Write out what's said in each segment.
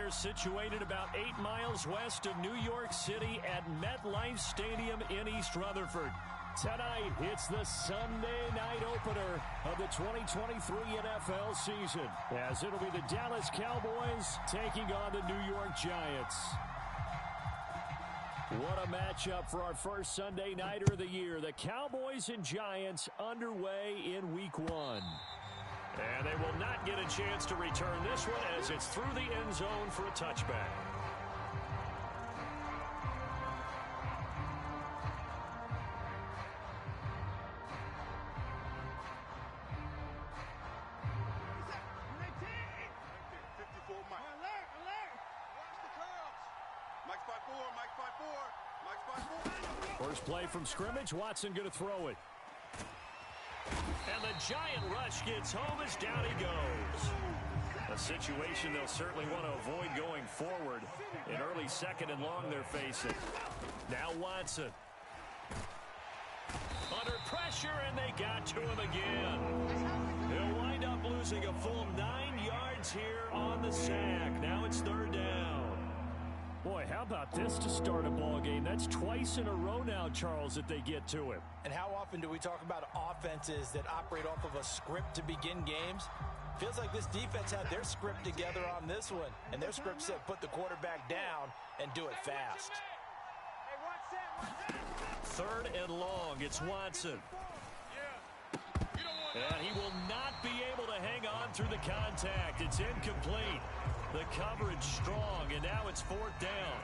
They're situated about 8 miles west of New York City at MetLife Stadium in East Rutherford. Tonight, it's the Sunday night opener of the 2023 NFL season, as it'll be the Dallas Cowboys taking on the New York Giants. What a matchup for our first Sunday nighter of the year. The Cowboys and Giants underway in Week 1. And they will not get a chance to return this one as it's through the end zone for a touchback. First play from scrimmage, Watson going to throw it. And the giant rush gets home as down he goes. A situation they'll certainly want to avoid going forward. In early second and long they're facing. Now Watson. Under pressure, and they got to him again. They'll wind up losing a full 9 yards here on the sack. Now it's third down. Boy, how about this to start a ball game? That's twice in a row now, Charles, that they get to him. And how often do we talk about offenses that operate off of a script to begin games? Feels like this defense had their script together on this one. And their script said put the quarterback down and do it fast. Third and long, it's Watson. And he will not be able to hang on through the contact. It's incomplete. The coverage strong, and now it's fourth down.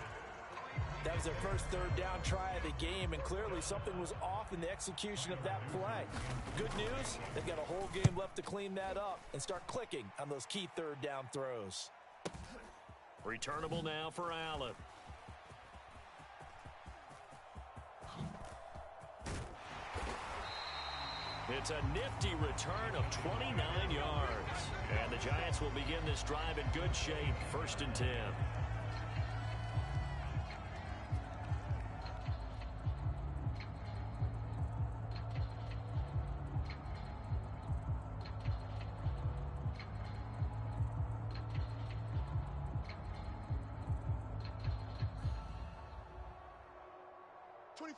That was their first third down try of the game, and clearly something was off in the execution of that play. Good news, they've got a whole game left to clean that up and start clicking on those key third down throws. Returnable now for Allen. It's a nifty return of 29 yards. And the Giants will begin this drive in good shape. First and 10.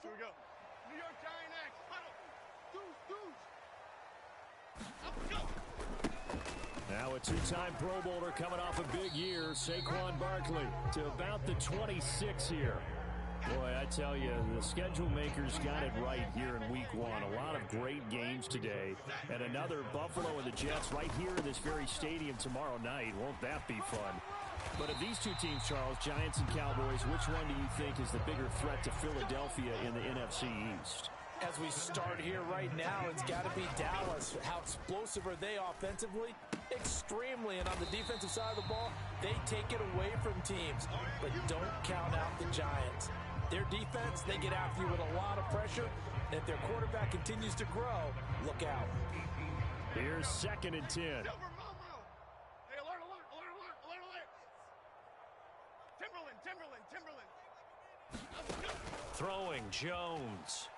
Here we go. New York Giant X. Huddle. Now a two-time Pro Bowler coming off a big year, Saquon Barkley, to about the 26 here. Boy, I tell you, the schedule makers got it right here in Week 1. A lot of great games today. And another Buffalo and the Jets right here in this very stadium tomorrow night. Won't that be fun? But of these two teams, Charles, Giants and Cowboys, which one do you think is the bigger threat to Philadelphia in the NFC East? As we start here right now, it's got to be Dallas. How explosive are they offensively? Extremely. And on the defensive side of the ball, they take it away from teams. But don't count out the Giants. Their defense, they get after you with a lot of pressure. And if their quarterback continues to grow, look out. Here's second and 10. Hey, alert. Timberland. Throwing Jones.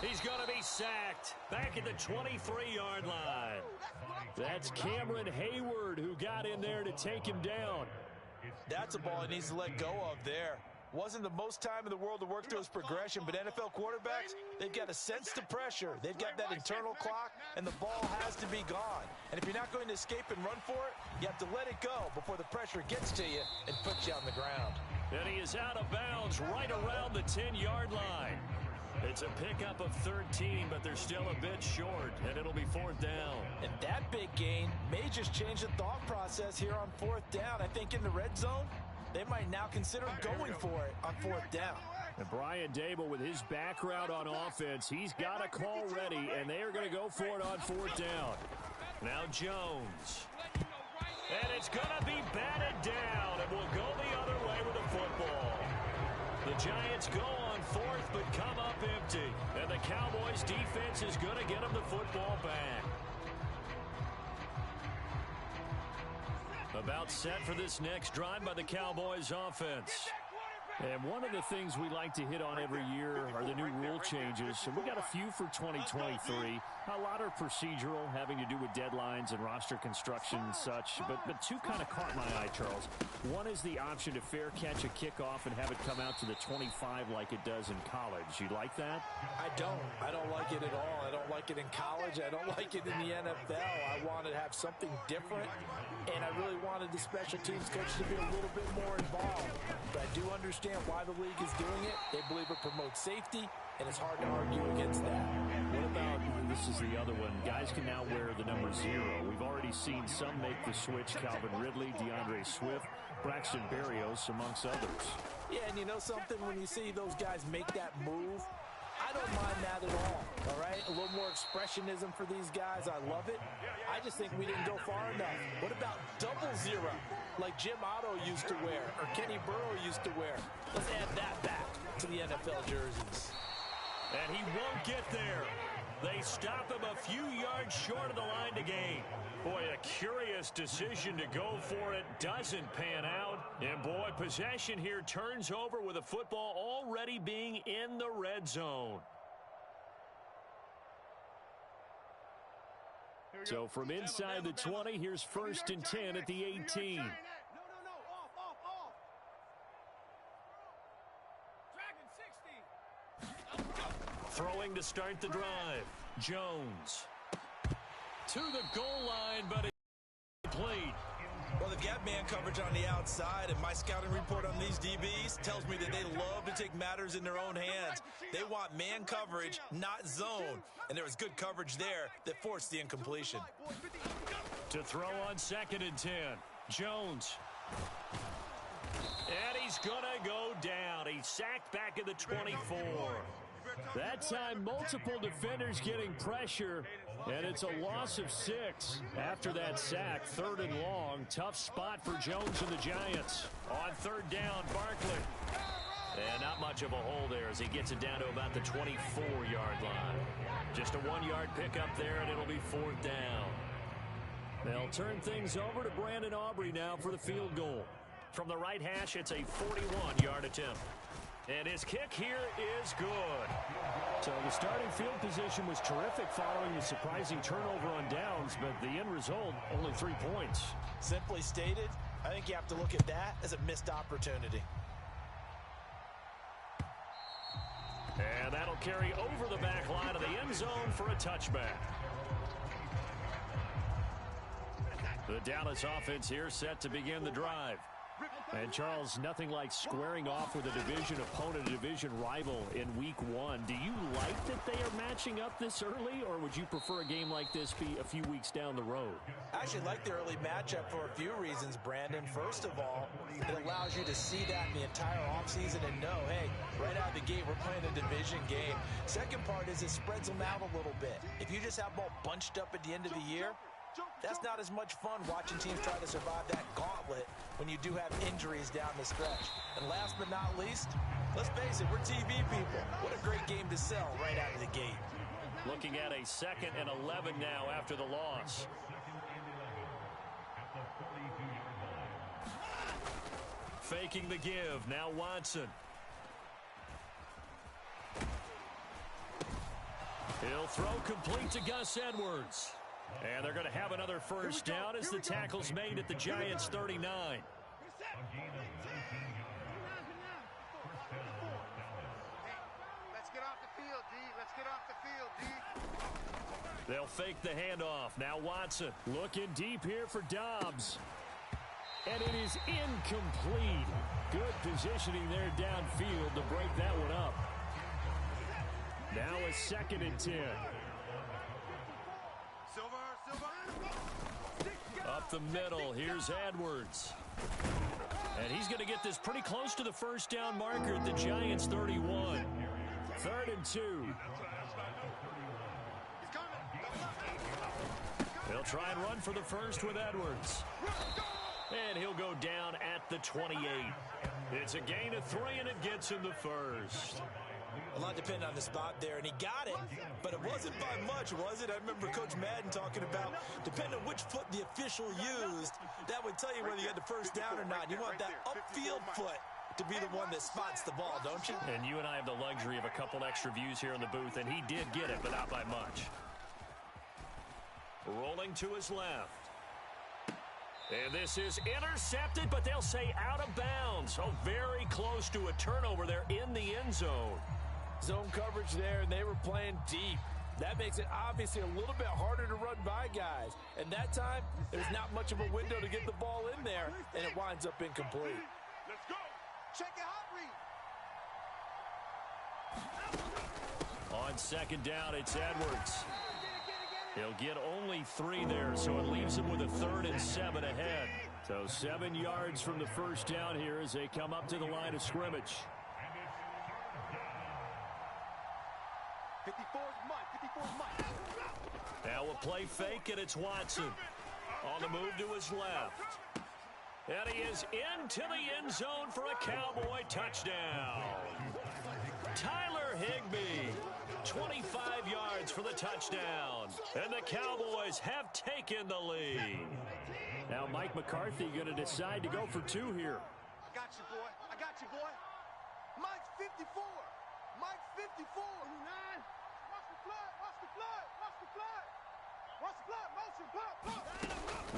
He's going to be sacked back at the 23-yard line. That's Cameron Hayward who got in there to take him down. That's a ball he needs to let go of there. Wasn't the most time in the world to work through his progression, but NFL quarterbacks, they've got a sense to pressure. They've got that internal clock, and the ball has to be gone. And if you're not going to escape and run for it, you have to let it go before the pressure gets to you and puts you on the ground. And he is out of bounds right around the 10-yard line. It's a pickup of 13, but they're still a bit short, and it'll be fourth down. And that big gain may just change the thought process here on fourth down. I think in the red zone, they might now consider going for it on fourth down. And Brian Dable, with his background on offense, he's got a call ready, and they are going to go for it on fourth down. Now Jones. And it's going to be batted down, and will go the other way with the football. The Giants go on fourth, but come up empty. And the Cowboys defense is going to get them the football back. About set for this next drive by the Cowboys offense. And one of the things we like to hit on every year are the new rule changes. And we got a few for 2023. A lot are procedural, having to do with deadlines and roster construction and such. But two kind of caught my eye, Charles. One is the option to fair catch a kickoff and have it come out to the 25 like it does in college. You like that? I don't. I don't like it at all. I don't like it in college. I don't like it in the NFL. I want to have something different, and I really wanted the special teams coach to be a little bit more involved. But I do understand why the league is doing it. They believe it promotes safety, and it's hard to argue against that. What about, this is the other one, guys can now wear the number 0. We've already seen some make the switch, Calvin Ridley, DeAndre Swift, Braxton Berrios, amongst others. Yeah, and you know something? When you see those guys make that move, I don't mind that at all right? A little more expressionism for these guys. I love it. I just think we didn't go far enough. What about 00, like Jim Otto used to wear or Kenny Burrow used to wear? Let's add that back to the NFL jerseys. And he won't get there. They stop him a few yards short of the line to gain. Boy, a curious decision to go for it. Doesn't pan out. And, boy, possession here turns over with a football already being in the red zone. So from inside the 20, here's 1st and 10 at the 18. Throwing to start the drive. Jones. To the goal line, but it's complete. Well, they've got man coverage on the outside, and my scouting report on these DBs tells me that they love to take matters in their own hands. They want man coverage, not zone. And there was good coverage there that forced the incompletion. To throw on 2nd and 10. Jones. And he's going to go down. He's sacked back at the 24. That time, multiple defenders getting pressure, and it's a loss of 6. After that sack, 3rd and long. Tough spot for Jones and the Giants. On 3rd down, Barkley. And not much of a hole there as he gets it down to about the 24-yard line. Just a 1-yard pickup there, and it'll be 4th down. They'll turn things over to Brandon Aubrey now for the field goal. From the right hash, it's a 41-yard attempt. And his kick here is good. So the starting field position was terrific following the surprising turnover on downs, but the end result, only 3 points. Simply stated, I think you have to look at that as a missed opportunity. And that'll carry over the back line of the end zone for a touchback. The Dallas offense here set to begin the drive. And, Charles, nothing like squaring off with a division opponent, a division rival in Week 1. Do you like that they are matching up this early, or would you prefer a game like this be a few weeks down the road? I actually like the early matchup for a few reasons, Brandon. First of all, it allows you to see that in the entire offseason and know, hey, right out of the gate, we're playing a division game. Second part is it spreads them out a little bit. If you just have them all bunched up at the end of the year, that's not as much fun watching teams try to survive that gauntlet when you do have injuries down the stretch. And last but not least, let's face it, we're TV people. What a great game to sell right out of the gate. Looking at a 2nd and 11 now after the loss. Faking the give. Now Watson. He'll throw complete to Gus Edwards. And they're going to have another 1st down as the tackle's made at the Giants' 39. Let's get off the field, D. Let's get off the field, D. They'll fake the handoff. Now Watson looking deep here for Dobbs. And it is incomplete. Good positioning there downfield to break that one up. Now a 2nd and 10. Up the middle, here's Edwards. And he's going to get this pretty close to the 1st down marker at the Giants' 31. 3rd and 2. They'll try and run for the 1st with Edwards. And he'll go down at the 28. It's a gain of 3, and it gets him the 1st. A lot depended on the spot there, and he got it, but it wasn't by much, was it? I remember Coach Madden talking about, depending on which foot the official used, that would tell you whether you had the 1st down or not. You want that upfield foot to be the one that spots the ball, don't you? And you and I have the luxury of a couple extra views here in the booth, and he did get it, but not by much. Rolling to his left. And this is intercepted, but they'll say out of bounds. Oh, very close to a turnover there in the end zone. Zone coverage there, and they were playing deep. That makes it obviously a little bit harder to run by guys. And that time, there's not much of a window to get the ball in there, and it winds up incomplete. Let's go. Check it hot read. On second down, it's Edwards. He'll get only 3 there, so it leaves him with a 3rd and 7 ahead. So 7 yards from the first down here as they come up to the line of scrimmage. 54's Mike. Now a play fake, and it's Watson. On the move to his left. And he is into the end zone for a Cowboy touchdown. Tyler Higbee, 25 yards for the touchdown. And the Cowboys have taken the lead. Now Mike McCarthy going to decide to go for 2 here. I got you, boy. Mike's 54. Mike's 54. 9. Watch the flood. Motion, pop.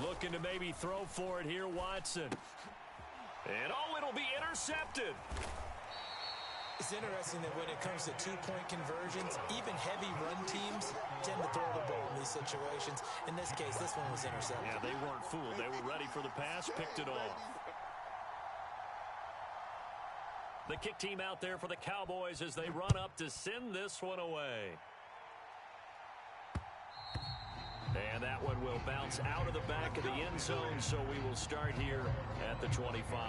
Looking to maybe throw for it here, Watson. And it'll be intercepted. It's interesting that when it comes to 2-point conversions, even heavy run teams tend to throw the ball in these situations. In this case, this one was intercepted. Yeah, they weren't fooled. They were ready for the pass, picked it off. The kick team out there for the Cowboys as they run up to send this one away. And that one will bounce out of the back of the end zone, so we will start here at the 25.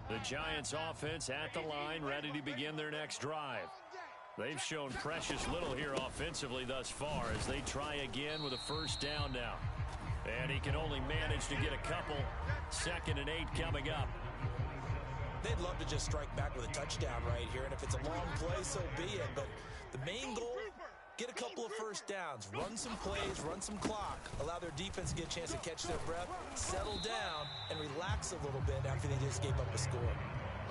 The Giants offense at the line, ready to begin their next drive. They've shown precious little here offensively thus far as they try again with a first down now. And he can only manage to get a couple. 2nd and 8 coming up. They'd love to just strike back with a touchdown right here, and if it's a long play, so be it. But the main goal, get a couple of first downs, run some plays, run some clock, allow their defense to get a chance to catch their breath, settle down, and relax a little bit after they just gave up a score.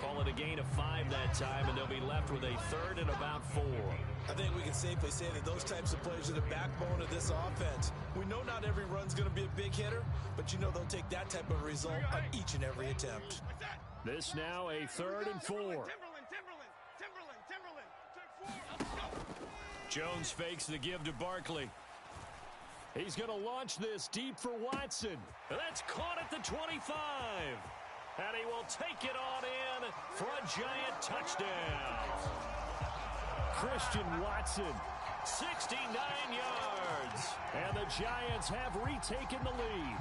Call it a gain of 5 that time, and they'll be left with a 3rd and about 4. I think we can safely say that those types of plays are the backbone of this offense. We know not every run's going to be a big hitter, but you know they'll take that type of result on each and every attempt. This now a 3rd and 4. Jones fakes the give to Barkley. He's going to launch this deep for Watson. That's caught at the 25. And he will take it on in for a Giant touchdown. Christian Watson, 69 yards. And the Giants have retaken the lead.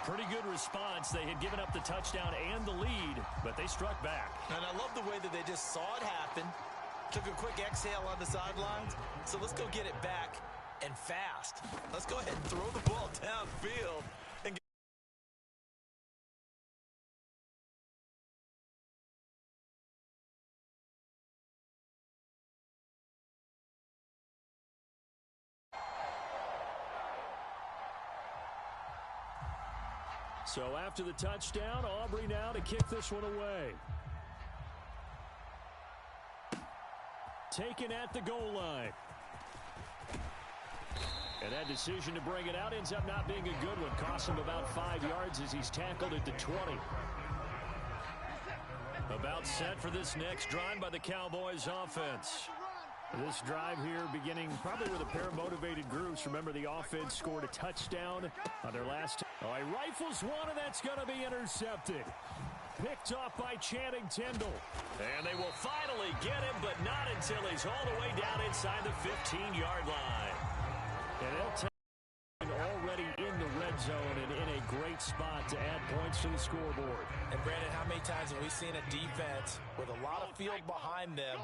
Pretty good response. They had given up the touchdown and the lead, but they struck back. And I love the way that they just saw it happen, took a quick exhale on the sidelines. So let's go get it back and fast. Let's go ahead and throw the ball downfield. So after the touchdown, Aubrey now to kick this one away. Taken at the goal line. And that decision to bring it out ends up not being a good one. Costs him about 5 yards as he's tackled at the 20. About set for this next drive by the Cowboys offense. This drive here beginning probably with a pair of motivated groups. Remember, the offense scored a touchdown on their last. Oh, he rifles one, and that's going to be intercepted. Picked off by Channing Tindall. And they will finally get him, but not until he's all the way down inside the 15-yard line. And they'll take already in the red zone and in a great spot to add points to the scoreboard. And Brandon, how many times have we seen a defense with a lot of field behind them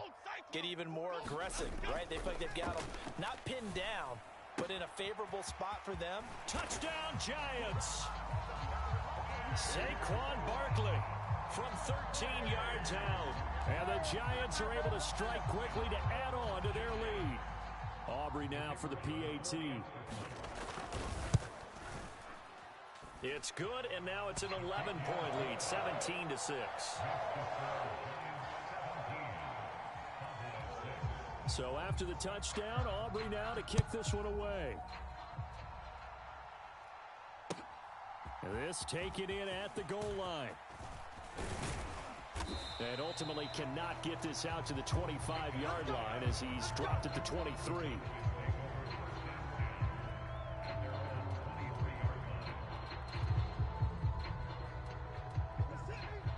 get even more aggressive, right? They feel like they've got them not pinned down, but in a favorable spot for them. Touchdown, Giants! Saquon Barkley. 13 yards out. And the Giants are able to strike quickly to add on to their lead. Aubrey now for the PAT. It's good, and now it's an 11-point lead, 17-6. So after the touchdown, Aubrey now to kick this one away. This taken in at the goal line. And ultimately cannot get this out to the 25-yard line as he's dropped at the 23.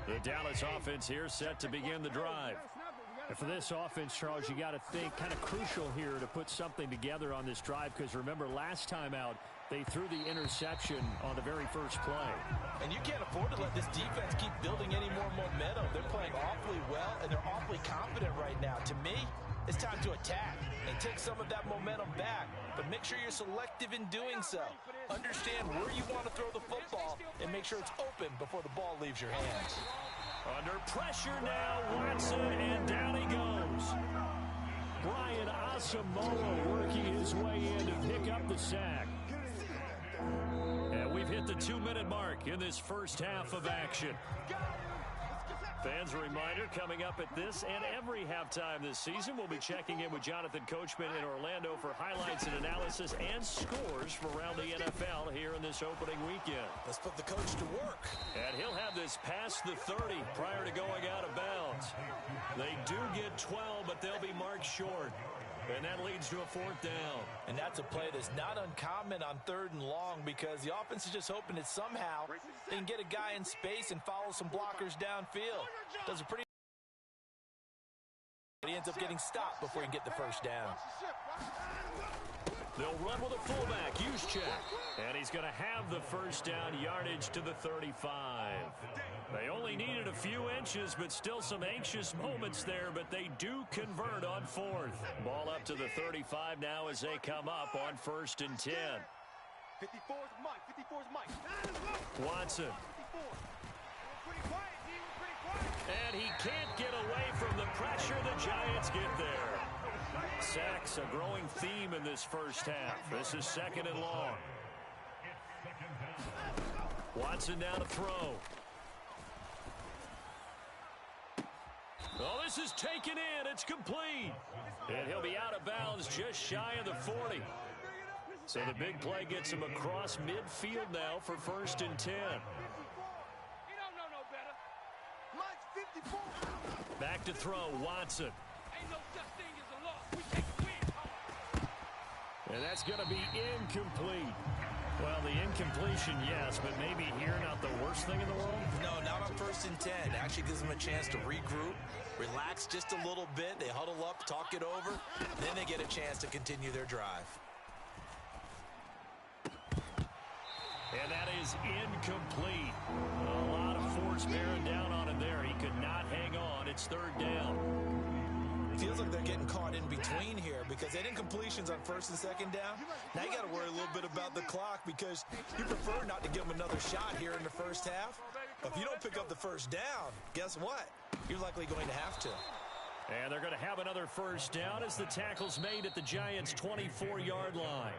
The Dallas offense here set to begin the drive. And for this offense, Charles, you got to think kind of crucial here to put something together on this drive, because remember last time out they threw the interception on the very first play. And you can't afford to let this defense keep building any more momentum. They're playing awfully well, and they're awfully confident right now. To me, it's time to attack and take some of that momentum back, but make sure you're selective in doing so. Understand where you want to throw the football and make sure it's open before the ball leaves your hands. Under pressure now, Watson, and down he goes. Brian Asamoah working his way in to pick up the sack. And we've hit the 2-minute mark in this first half of action. Fans, a reminder, coming up at this and every halftime this season, we'll be checking in with Jonathan Coachman in Orlando for highlights and analysis and scores from around the NFL here in this opening weekend. Let's put the coach to work. And he'll have this past the 30 prior to going out of bounds. They do get 12, but they'll be marked short. And that leads to a 4th down. And that's a play that's not uncommon on 3rd and long, because the offense is just hoping that somehow they can get a guy in space and follow some blockers downfield. Does a pretty... He ends up getting stopped before he can get the first down. They'll run with a fullback, Juszczyk. And he's going to have the first down, yardage to the 35. They only needed a few inches, but still some anxious moments there, but they do convert on 4th. Ball up to the 35 now as they come up on 1st and 10. 54's Mike. 54's Mike. Watson. 54. Pretty quiet, D. Pretty quiet. And he can't get away from the pressure. The Giants get there. Sacks, a growing theme in this first half. This is 2nd and long. Watson down to throw. Oh, this is taken in. It's complete. And he'll be out of bounds just shy of the 40. So the big play gets him across midfield now for 1st and 10. He don't know no better. Mike's 54. Back to throw, Watson. Ain't no such thing as a loss. We take a win. And that's going to be incomplete. Well, the incompletion, yes, but maybe here not the worst thing in the world? No, not on 1st and 10. It actually gives them a chance to regroup, relax just a little bit. They huddle up, talk it over, then they get a chance to continue their drive. And that is incomplete. A lot of force bearing down on him there. He could not hang on. It's 3rd down. It feels like they're getting caught in between here, because they had incompletions on 1st and 2nd down. Now you got to worry a little bit about the clock, because you prefer not to give them another shot here in the first half. But if you don't pick up the first down, guess what? You're likely going to have to. And they're going to have another first down as the tackle's made at the Giants' 24-yard line.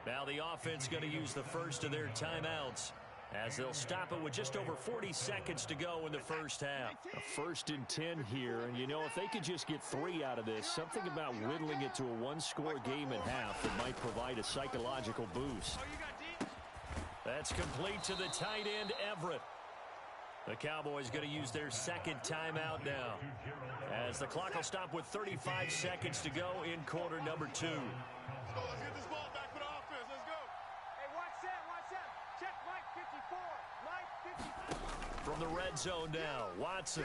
Now the offense going to use the first of their timeouts, as they'll stop it with just over 40 seconds to go in the first half. A 1st and 10 here, and you know, if they could just get 3 out of this, something about whittling it to a 1-score game at half that might provide a psychological boost. That's complete to the tight end, Everett. The Cowboys going to use their 2nd timeout now, as the clock will stop with 35 seconds to go in quarter number 2. Let's get this ball back for the offense. Let's go. Hey, watch that. Check Mike 54. Mike 54. From the red zone now, Watson.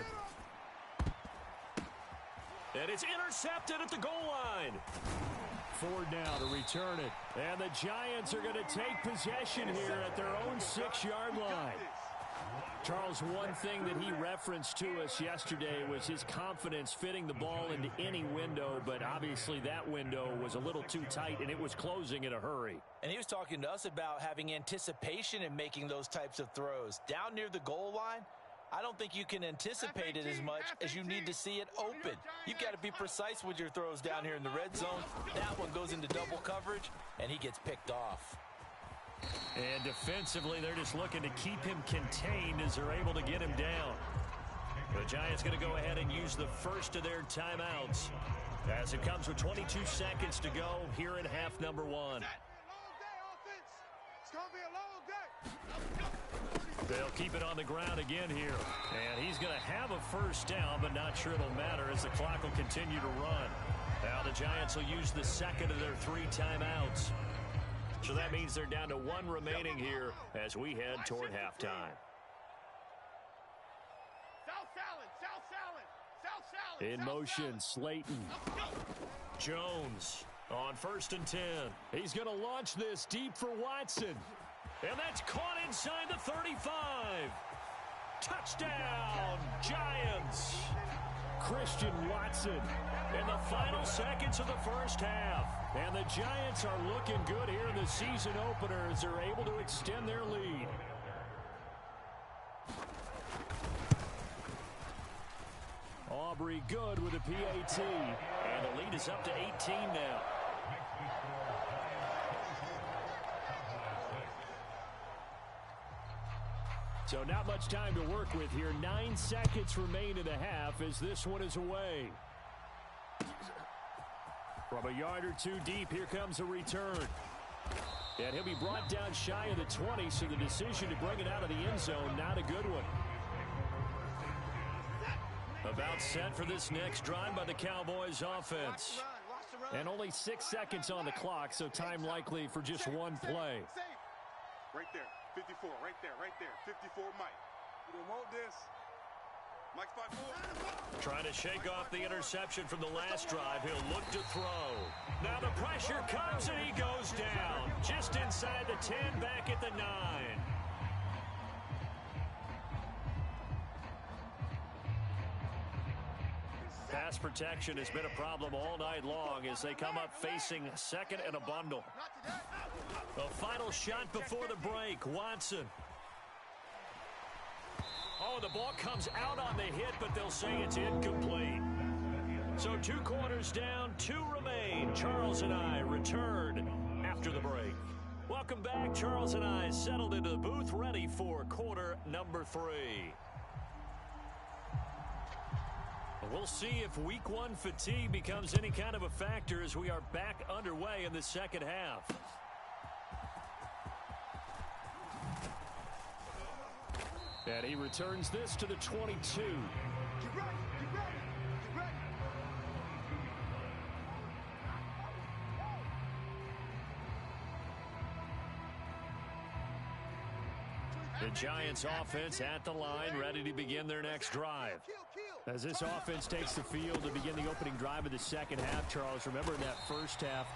And it's intercepted at the goal line. 4 now to return it. And the Giants are going to take possession here at their own 6-yard line. Charles, one thing that he referenced to us yesterday was his confidence fitting the ball into any window, but obviously that window was a little too tight, and it was closing in a hurry. And he was talking to us about having anticipation in making those types of throws. Down near the goal line, I don't think you can anticipate it as much as you need to see it open. You've got to be precise with your throws down here in the red zone. That one goes into double coverage, and he gets picked off. And defensively, they're just looking to keep him contained as they're able to get him down. The Giants going to go ahead and use the first of their timeouts as it comes with 22 seconds to go here in half number one. They'll keep it on the ground again here. And he's going to have a first down, but not sure it'll matter as the clock will continue to run. Now the Giants will use the second of their 3 timeouts. So that means they're down to 1 remaining here as we head toward halftime. In motion, Slayton. Jones on 1st and 10. He's going to launch this deep for Watson. And that's caught inside the 35. Touchdown, Giants. Christian Watson in the final seconds of the first half. And the Giants are looking good here in the season opener as they're able to extend their lead. Aubrey good with a PAT. And the lead is up to 18 now. So not much time to work with here. 9 seconds remain in the half as this one is away. From a yard or 2 deep, here comes a return. And he'll be brought down shy of the 20, so the decision to bring it out of the end zone, not a good one. About set for this next drive by the Cowboys offense. And only 6 seconds on the clock, so time likely for just one play. Right there, 54, right there, 54 Mike. You don't want this. Mike's 5-4. Trying to shake off the interception from the last drive. He'll look to throw. Now the pressure comes and he goes down. Just inside the 10, back at the 9. Pass protection has been a problem all night long as they come up facing second and a bundle. The final shot before the break, Watson. Oh, the ball comes out on the hit, but they'll say it's incomplete. So 2 quarters down, 2 remain. Charles and I return after the break. Welcome back. Charles and I settled into the booth, ready for quarter number 3. We'll see if week 1 fatigue becomes any kind of a factor as we are back underway in the second half. And he returns this to the 22. The Giants offense at the line, ready to begin their next drive. As this offense takes the field to begin the opening drive of the second half, Charles, remember in that first half,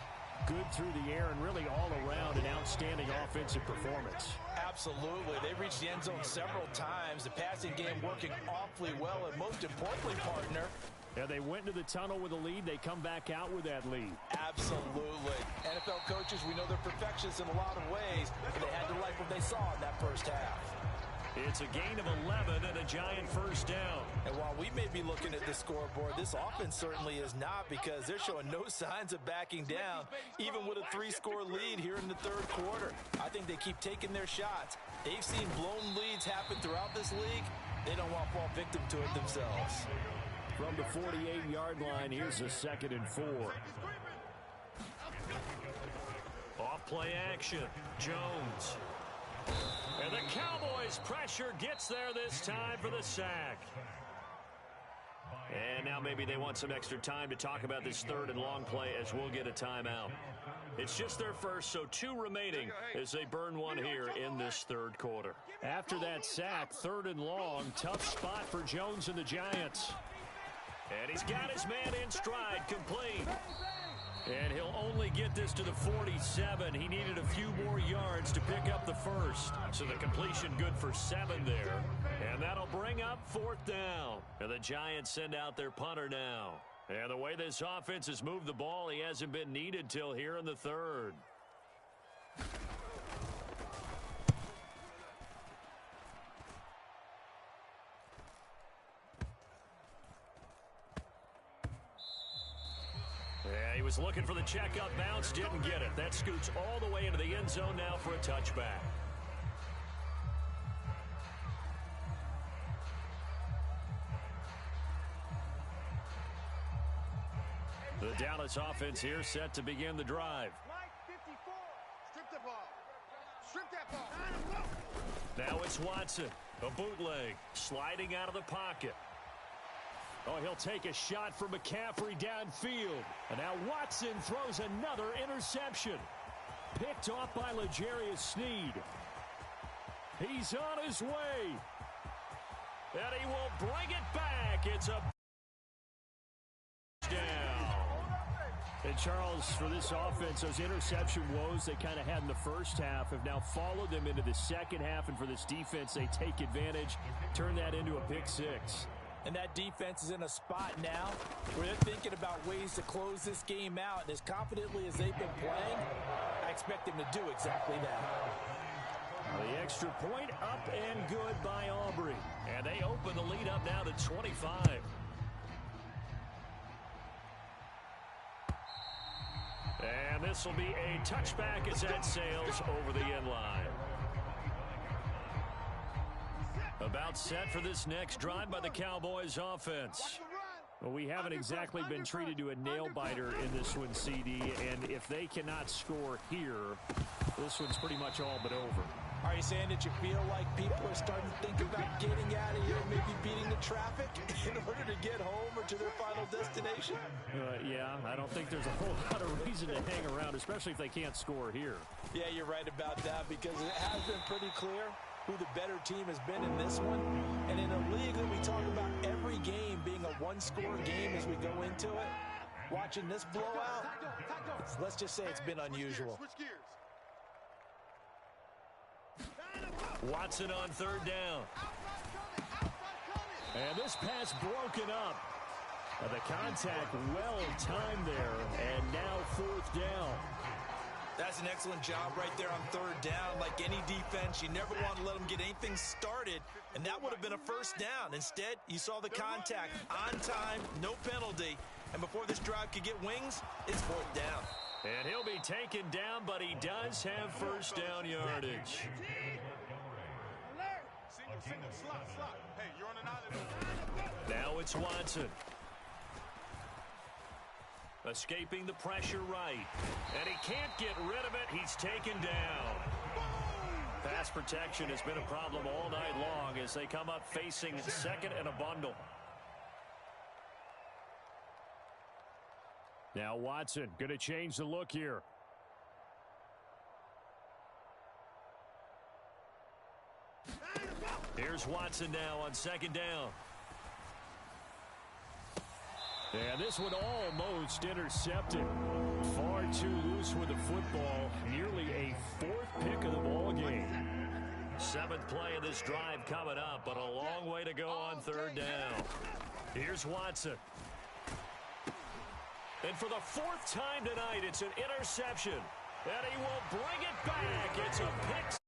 good through the air and really all around an outstanding offensive performance. Absolutely. They reached the end zone several times. The passing game working awfully well, and most importantly, partner, yeah, they went into the tunnel with a lead. They come back out with that lead. Absolutely. NFL coaches, we know they're perfectionists in a lot of ways, but they had to like what they saw in that first half. It's a gain of 11 and a Giant first down. And while we may be looking at the scoreboard, this offense certainly is not, because they're showing no signs of backing down, even with a 3-score lead here in the third quarter. I think they keep taking their shots. They've seen blown leads happen throughout this league. They don't want to fall victim to it themselves. From the 48-yard line, here's a 2nd and 4. Off play action, Jones. And the Cowboys' pressure gets there this time for the sack. And now maybe they want some extra time to talk about this 3rd and long play as we'll get a timeout. It's just their first, so 2 remaining as they burn one here in this third quarter. After that sack, 3rd and long, tough spot for Jones and the Giants. And he's got his man in stride, complete. And he'll only get this to the 47. He needed a few more yards to pick up the first. So the completion good for 7 there. And that'll bring up 4th down. And the Giants send out their punter now. And the way this offense has moved the ball, he hasn't been needed till here in the 3rd. was looking for the check-up bounce, didn't get it. That scoots all the way into the end zone now for a touchback. The Dallas offense here set to begin the drive. Mike, 54. Strip the ball. Strip that ball. Now it's Watson. A bootleg. Sliding out of the pocket. Oh, he'll take a shot for McCaffrey downfield. And now Watson throws another interception. Picked off by L'Jarius Sneed. He's on his way. And he will bring it back. It's a And Charles, for this offense, those interception woes they kind of had in the first half have now followed them into the second half. And for this defense, they take advantage, turn that into a pick six. And that defense is in a spot now where they're thinking about ways to close this game out. And as confidently as they've been playing, I expect them to do exactly that. The extra point up and good by Aubrey. And they open the lead up now to 25. And this will be a touchback as that sails over the end line. About set for this next drive by the Cowboys offense. Well, we haven't exactly been treated to a nail-biter in this one, CD. And if they cannot score here, this one's pretty much all but over. Are you saying that you feel like people are starting to think about getting out of here, maybe beating the traffic in order to get home or to their final destination? Yeah, I don't think there's a whole lot of reason to hang around, especially if they can't score here. Yeah, you're right about that because it has been pretty clear who the better team has been in this one. And in a league that we talk about every game being a one-score game as we go into it, watching this blowout, let's just say it's been unusual. Switch gears. Watson on third down. And this pass broken up. The contact well timed there. And now fourth down. That's an excellent job right there on third down. Like any defense, you never want to let them get anything started. And that would have been a first down. Instead, you saw the contact on time, no penalty. And before this drive could get wings, it's fourth down. And he'll be taken down, but he does have first down yardage. Single, slot. Hey, you're on an island. Now it's Watson. Escaping the pressure right. And he can't get rid of it. He's taken down. Pass protection has been a problem all night long as they come up facing second and a bundle. Now Watson going to change the look here. Here's Watson now on second down. And this one almost intercepted. Far too loose with the football. Nearly a fourth pick of the ball game. Seventh play of this drive coming up, but a long way to go on third down. Here's Watson. And for the fourth time tonight, it's an interception. And he will bring it back. It's a pick.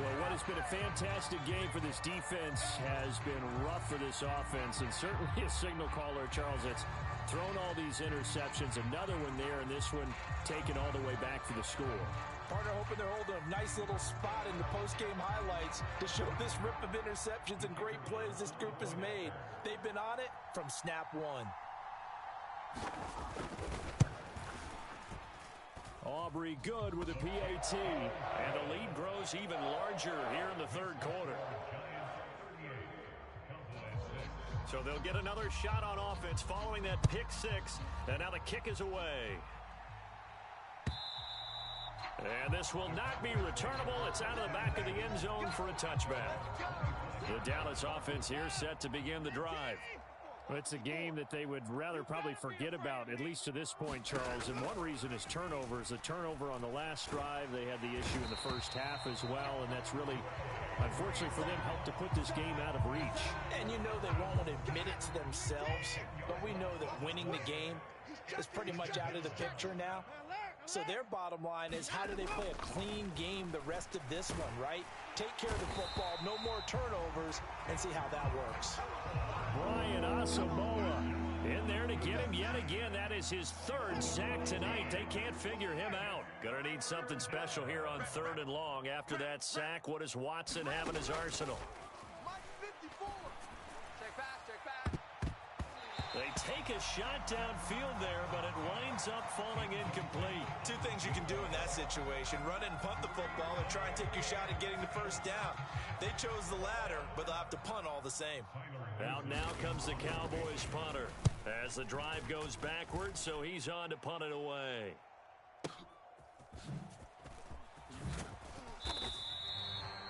Well, what has been a fantastic game for this defense has been rough for this offense, and certainly a signal caller, Charles, that's thrown all these interceptions. Another one there, and this one taken all the way back for the score. Partner hoping they're holding a nice little spot in the post-game highlights to show this rip of interceptions and great plays this group has made. They've been on it from snap one. Aubrey good with a PAT, and the lead grows even larger here in the third quarter. So they'll get another shot on offense following that pick six, and now the kick is away. And this will not be returnable. It's out of the back of the end zone for a touchback. The Dallas offense here set to begin the drive. It's a game that they would rather probably forget about, at least to this point, Charles. And one reason is turnovers. A turnover on the last drive. They had the issue in the first half as well, and that's really, unfortunately for them, helped to put this game out of reach. And you know they won't admit it to themselves, but we know that winning the game is pretty much out of the picture now. So their bottom line is, how do they play a clean game the rest of this one, right? Take care of the football, no more turnovers, and see how that works. Brian Asamoah in there to get him yet again. That is his third sack tonight. They can't figure him out. Gonna need something special here on 3rd and long. After that sack, what does Watson have in his arsenal? They take a shot downfield there, but it winds up falling incomplete. Two things you can do in that situation: run and punt the football, or try and take your shot at getting the first down. They chose the latter, but they'll have to punt all the same. Out now comes the Cowboys punter as the drive goes backwards, so he's on to punt it away.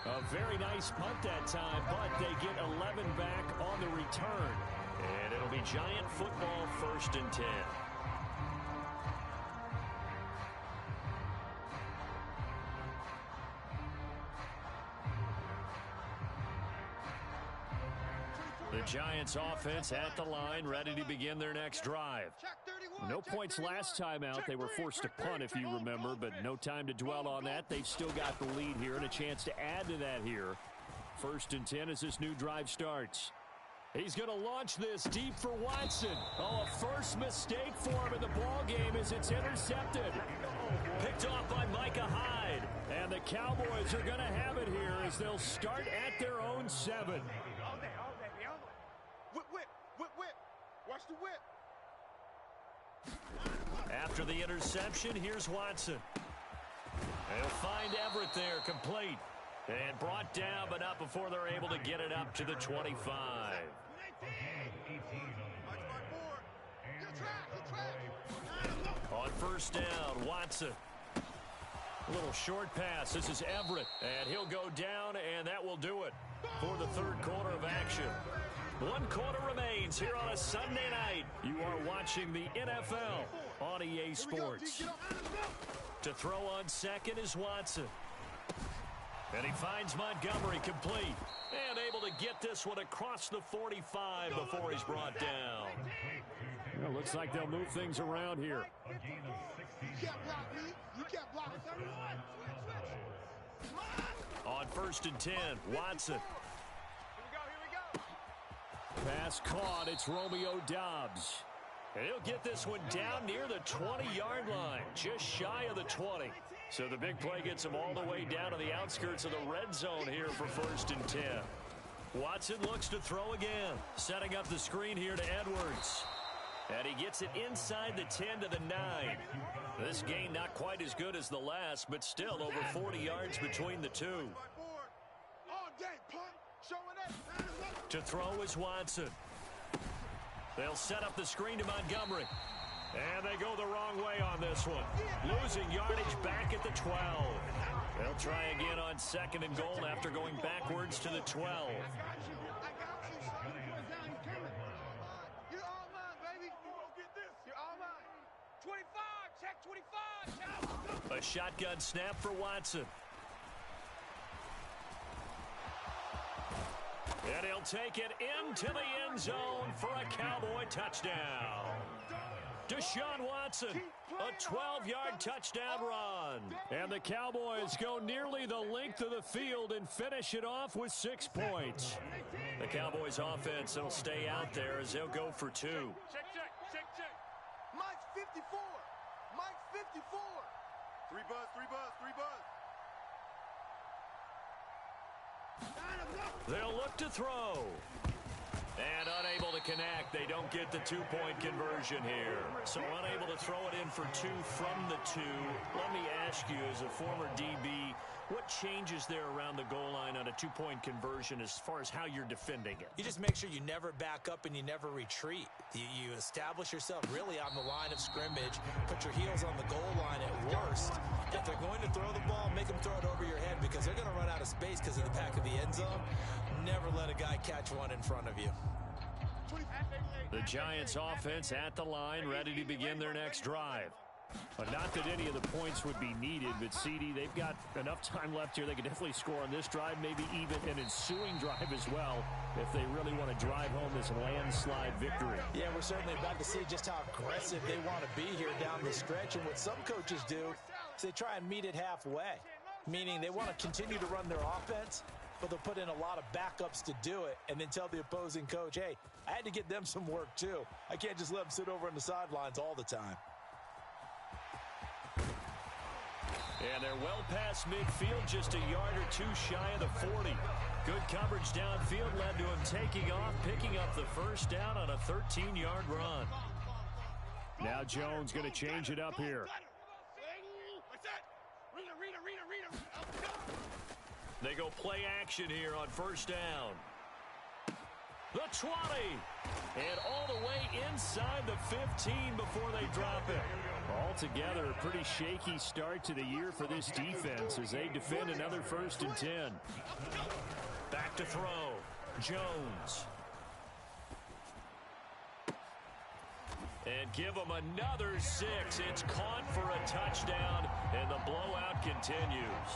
A very nice punt that time, but they get 11 back on the return. And it'll be Giant football, 1st and 10. The Giants offense at the line, ready to begin their next drive. No points last time out. They were forced to punt, if you remember, but no time to dwell on that. They've still got the lead here and a chance to add to that here. 1st and 10 as this new drive starts. He's going to launch this deep for Watson. Oh, a first mistake for him in the ball game as it's intercepted. Picked off by Micah Hyde. And the Cowboys are going to have it here as they'll start at their own 7. Whip. Watch the whip. After the interception, here's Watson. They'll find Everett there, complete. And brought down, but not before they're able to get it up to the 25. On 1st down, Watson. A little short pass. This is Everett, and he'll go down, and that will do it for the 3rd quarter of action. 1 quarter remains here on a Sunday night. You are watching the NFL on EA Sports. To throw on 2nd is Watson. And he finds Montgomery, complete. And able to get this one across the 45 before he's brought down. Well, looks like they'll move things around here. On 1st and 10, Watson. Pass caught. It's Romeo Doubs. And he'll get this one down near the 20-yard line, just shy of the 20. So the big play gets him all the way down to the outskirts of the red zone here for 1st and 10. Watson looks to throw again, setting up the screen here to Edwards. And he gets it inside the 10 to the 9. This gain not quite as good as the last, but still over 40 yards between the two. To throw is Watson. They'll set up the screen to Montgomery. And they go the wrong way on this one. Losing yardage back at the 12. They'll try again on 2nd and goal after going backwards to the 12. You're all mine, baby. You're all mine. 25, check 25. A shotgun snap for Watson. And he'll take it into the end zone for a Cowboy touchdown. Deshaun Watson, a 12-yard touchdown run. And the Cowboys go nearly the length of the field and finish it off with 6 points. The Cowboys offense will stay out there as they'll go for 2. Check. Mike's 54. Mike's 54. 3 buzz. They'll look to throw. And unable to connect. They don't get the 2-point conversion here. So unable to throw it in for 2 from the 2. Let me ask you, as a former DB, what changes there around the goal line on a 2-point conversion as far as how you're defending it? You just make sure you never back up and you never retreat. You establish yourself really on the line of scrimmage. Put your heels on the goal line at worst. If they're going to throw the ball, make them throw it over your head because they're going to run out of space because of the back of the end zone. Never let a guy catch one in front of you. The Giants offense at the line, ready to begin their next drive. Not that any of the points would be needed, but CD, they've got enough time left here. They can definitely score on this drive, maybe even an ensuing drive as well, if they really want to drive home this landslide victory. Yeah, we're certainly about to see just how aggressive they want to be here down the stretch. And what some coaches do is they try and meet it halfway, meaning they want to continue to run their offense, but they'll put in a lot of backups to do it and then tell the opposing coach, hey, I had to get them some work too. I can't just let them sit over on the sidelines all the time. And they're well past midfield, just a yard or two shy of the 40. Good coverage downfield led to him taking off, picking up the first down on a 13-yard run. Now Jones going to change it up here. They go play action here on first down. The 20. And all the way inside the 15 before they drop it. Altogether, a pretty shaky start to the year for this defense as they defend another 1st and 10. Back to throw. Jones. And give them another 6. It's caught for a touchdown, and the blowout continues.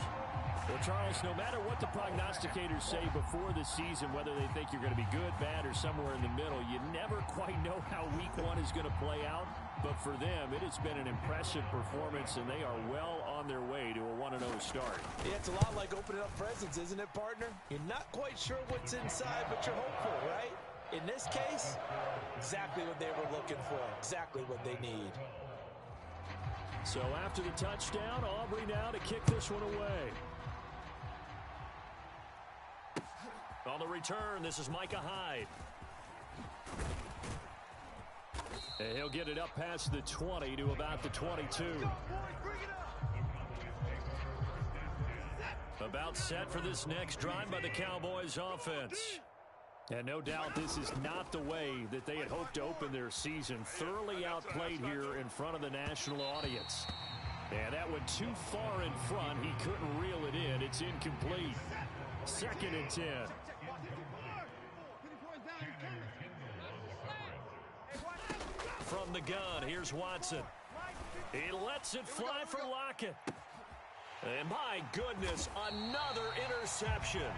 Well, Charles, no matter what the prognosticators say before the season, whether they think you're going to be good, bad, or somewhere in the middle, you never quite know how week 1 is going to play out. But for them, it has been an impressive performance, and they are well on their way to a 1-0 start. Yeah, it's a lot like opening up presents, isn't it, partner? You're not quite sure what's inside, but you're hopeful, right? In this case, exactly what they were looking for, exactly what they need. So after the touchdown, Aubrey now to kick this one away. On the return, this is Micah Hyde. And he'll get it up past the 20 to about the 22. About set for this next drive by the Cowboys offense. And no doubt this is not the way that they had hoped to open their season. Thoroughly outplayed here in front of the national audience. And that went too far in front. He couldn't reel it in. It's incomplete. 2nd and 10. From the gun, here's Watson. He lets it fly for Lockett. And my goodness, another interception.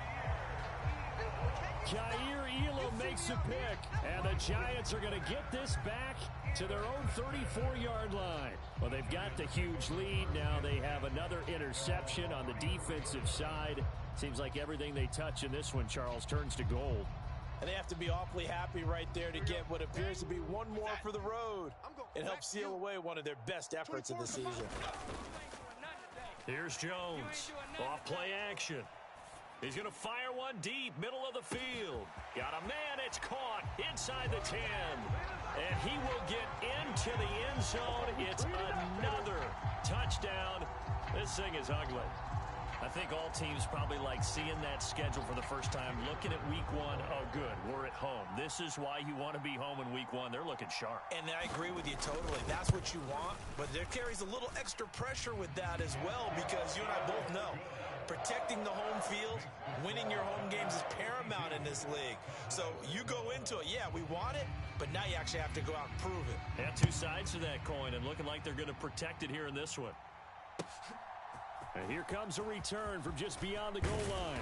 Jair Elam makes a pick, and the Giants are going to get this back to their own 34-yard line. Well, they've got the huge lead. Now they have another interception on the defensive side. Seems like everything they touch in this one, Charles, turns to gold. And they have to be awfully happy right there to get what appears to be one more for the road. It helps seal away one of their best efforts of the season. Here's Jones. Off play action. He's going to fire one deep, middle of the field. Got a man, it's caught inside the 10. And he will get into the end zone. It's another touchdown. This thing is ugly. I think all teams probably like seeing that schedule for the first time, looking at week 1. Oh, good, we're at home. This is why you want to be home in week 1. They're looking sharp. And I agree with you totally. That's what you want. But there carries a little extra pressure with that as well, because you and I both know protecting the home field, winning your home games is paramount in this league. So you go into it, yeah, we want it, but now you actually have to go out and prove it. Yeah, two sides to that coin, and looking like they're going to protect it here in this one. And here comes a return from just beyond the goal line.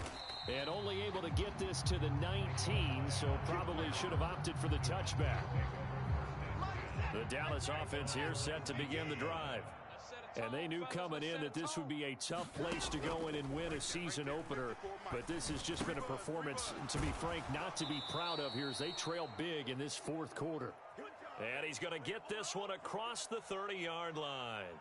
And only able to get this to the 19, so probably should have opted for the touchback. The Dallas offense here set to begin the drive. And they knew coming in that this would be a tough place to go in and win a season opener. But this has just been a performance, to be frank, not to be proud of here as they trail big in this 4th quarter. And he's going to get this one across the 30-yard line.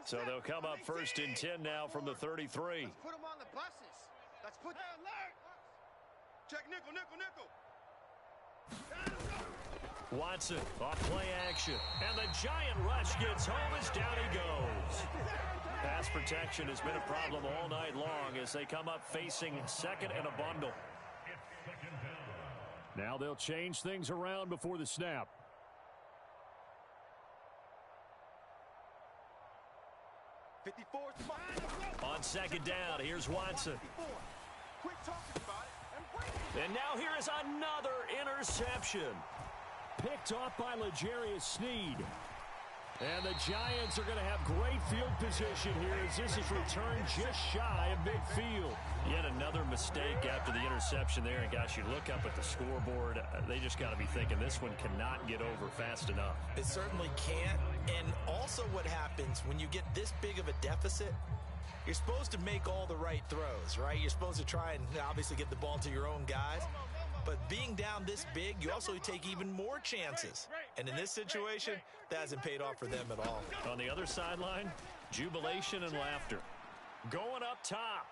So they'll come up 1st and 10 now from the 33. Let's put them on the buses. Let's put them alert. Check nickel, nickel, nickel. Watson off play action. And the giant rush gets home as down he goes. Pass protection has been a problem all night long as they come up facing 2nd and a bundle. Now they'll change things around before the snap. On 2nd down, here's Watson. And now here is another interception. Picked off by L'Jarius Sneed. And the Giants are going to have great field position here as this is returned just shy of midfield. Yet another mistake after the interception there. And, gosh, you look up at the scoreboard. They just got to be thinking this one cannot get over fast enough. It certainly can't. And also what happens when you get this big of a deficit, you're supposed to make all the right throws, right? You're supposed to try and obviously get the ball to your own guys. But being down this big, you also take even more chances. And in this situation, that hasn't paid off for them at all. On the other sideline, jubilation and laughter. Going up top.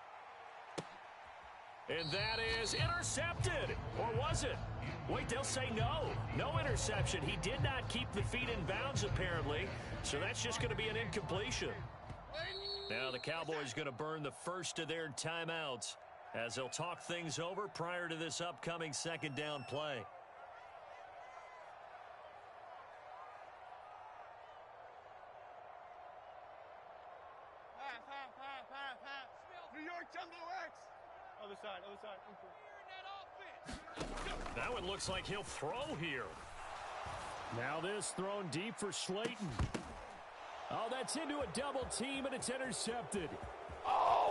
And that is intercepted. Or was it? Wait, they'll say no. No interception. He did not keep the feet in bounds, apparently. So that's just going to be an incompletion. Now the Cowboys going to burn the first of their timeouts as they'll talk things over prior to this upcoming second down play. New York Jumbo X. Other side, other side. That one looks like he'll throw here. Now this thrown deep for Slayton. Oh, that's into a double team, and it's intercepted.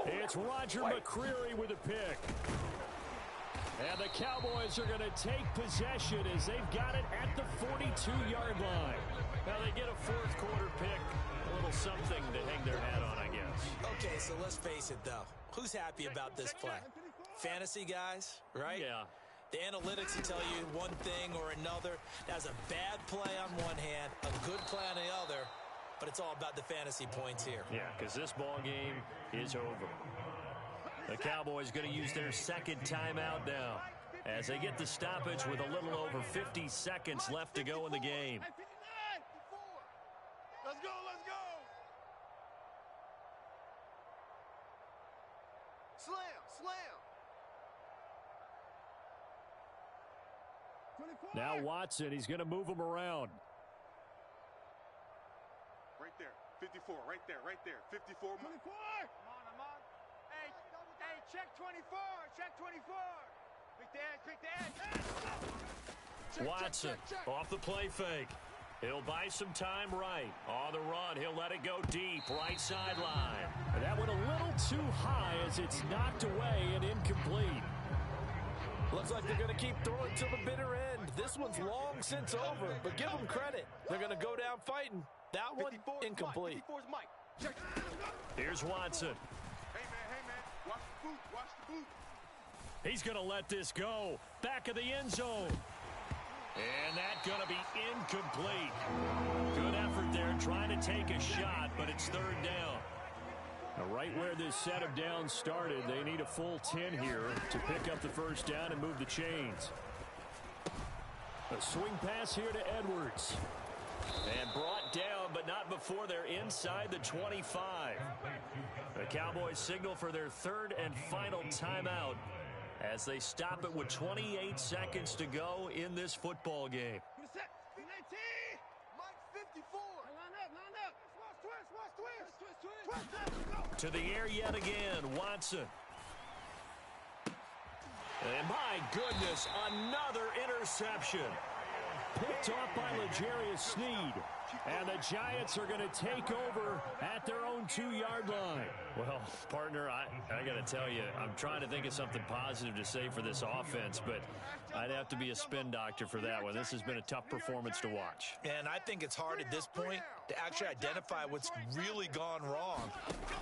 It's Roger McCreary with a pick. And the Cowboys are going to take possession as they've got it at the 42-yard line. Now they get a fourth quarter pick. A little something to hang their hat on, I guess. Okay, so let's face it, though. Who's happy about this play? Fantasy guys, right? Yeah. The analytics will tell you one thing or another. That's a bad play on one hand, a good play on the other. But it's all about the fantasy points here. Yeah, because this ball game is over. The Cowboys going to use their second timeout now as they get the stoppage with a little over 50 seconds left to go in the game. Let's go, let's go. Slam, slam. Now Watson, he's going to move him around. Right there, 54, right there, 54. 24. I'm on. Hey, check 24, check 24. Quick the edge. Watson off the play fake. He'll buy some time right. On the run, he'll let it go deep, right sideline. And that went a little too high as it's knocked away and incomplete. Looks like they're going to keep throwing till the bitter end. This one's long since over, but give them credit. They're going to go down fighting. That one, incomplete. Here's Watson. Hey, man, watch the boot. He's going to let this go. Back of the end zone. And that's going to be incomplete. Good effort there trying to take a shot, but it's third down. Now, right where this set of downs started, they need a full 10 here to pick up the first down and move the chains. A swing pass here to Edwards. And brought down, but not before they're inside the 25. The Cowboys signal for their third and final timeout as they stop it with 28 seconds to go in this football game. To the air yet again, Watson. And my goodness, another interception. Picked off by L'Jarius Sneed. And the Giants are going to take over at their own 2-yard line. Well, partner, I got to tell you, I'm trying to think of something positive to say for this offense, but I'd have to be a spin doctor for that one. This has been a tough performance to watch. And I think it's hard at this point to actually identify what's really gone wrong.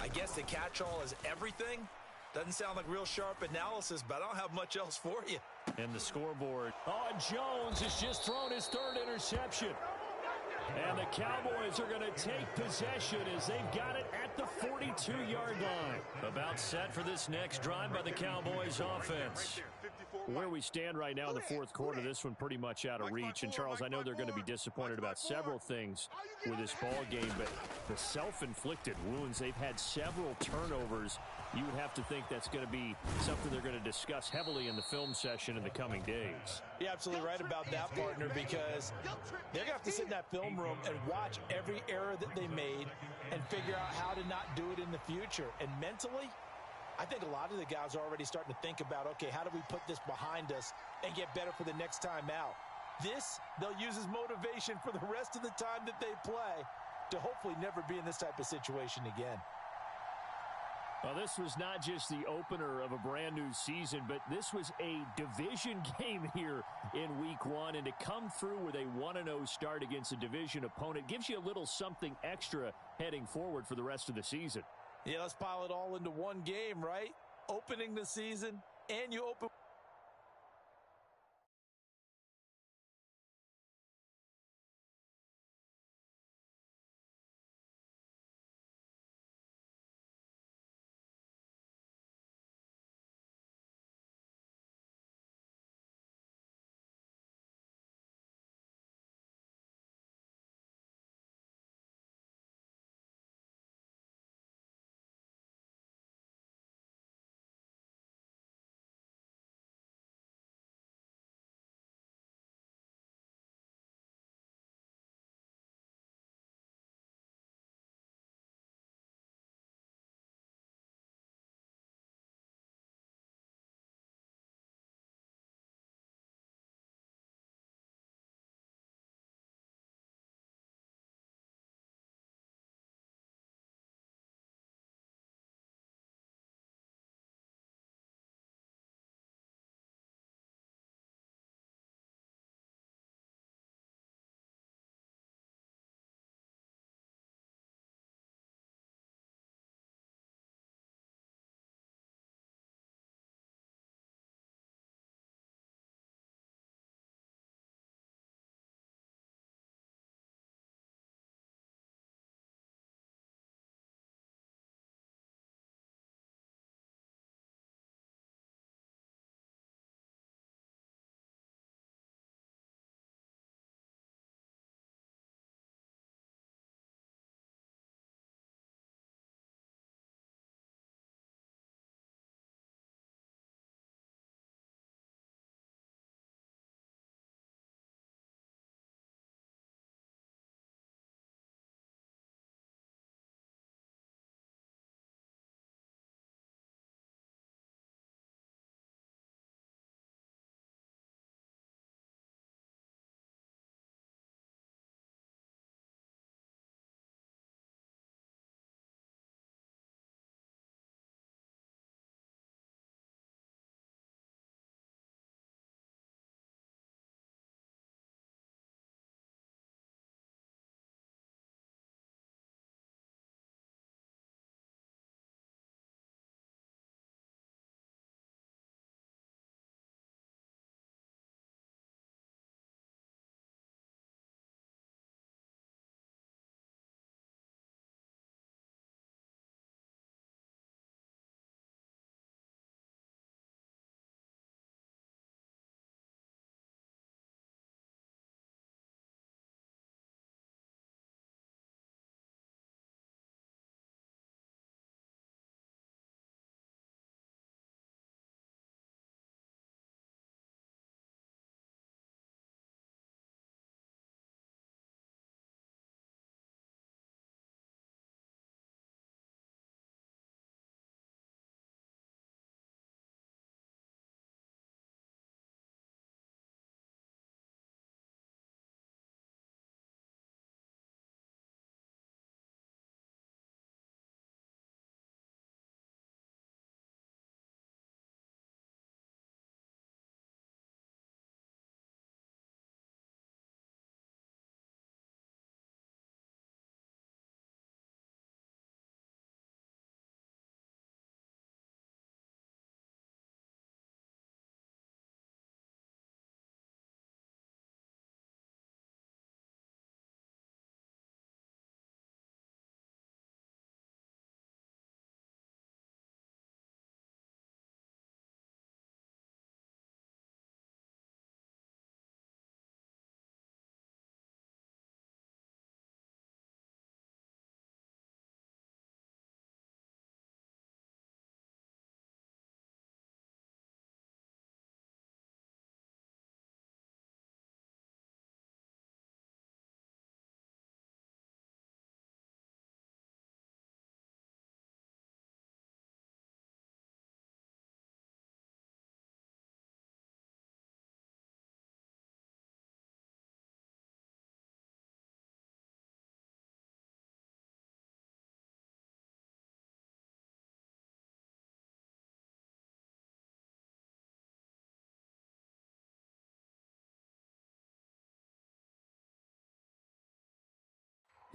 I guess the catch-all is everything. Doesn't sound like real sharp analysis, but I don't have much else for you. And the scoreboard. Oh, Jones has just thrown his third interception. And the Cowboys are going to take possession as they've got it at the 42-yard line. About set for this next drive by the Cowboys offense. Where we stand right now in the fourth quarter, this one pretty much out of reach. And, Charles, I know they're going to be disappointed about several things with this ball game, but the self-inflicted wounds, they've had several turnovers. You would have to think that's going to be something they're going to discuss heavily in the film session in the coming days. You're absolutely right about that, partner, because they're going to have to sit in that film room and watch every error that they made and figure out how to not do it in the future. And mentally, I think a lot of the guys are already starting to think about, okay, how do we put this behind us and get better for the next time out? This, they'll use as motivation for the rest of the time that they play. to hopefully never be in this type of situation again. Well, this was not just the opener of a brand new season, but this was a division game here in week one. And to come through with a 1-0 start against a division opponent gives you a little something extra heading forward for the rest of the season. Yeah, let's pile it all into one game, right? Opening the season, and you open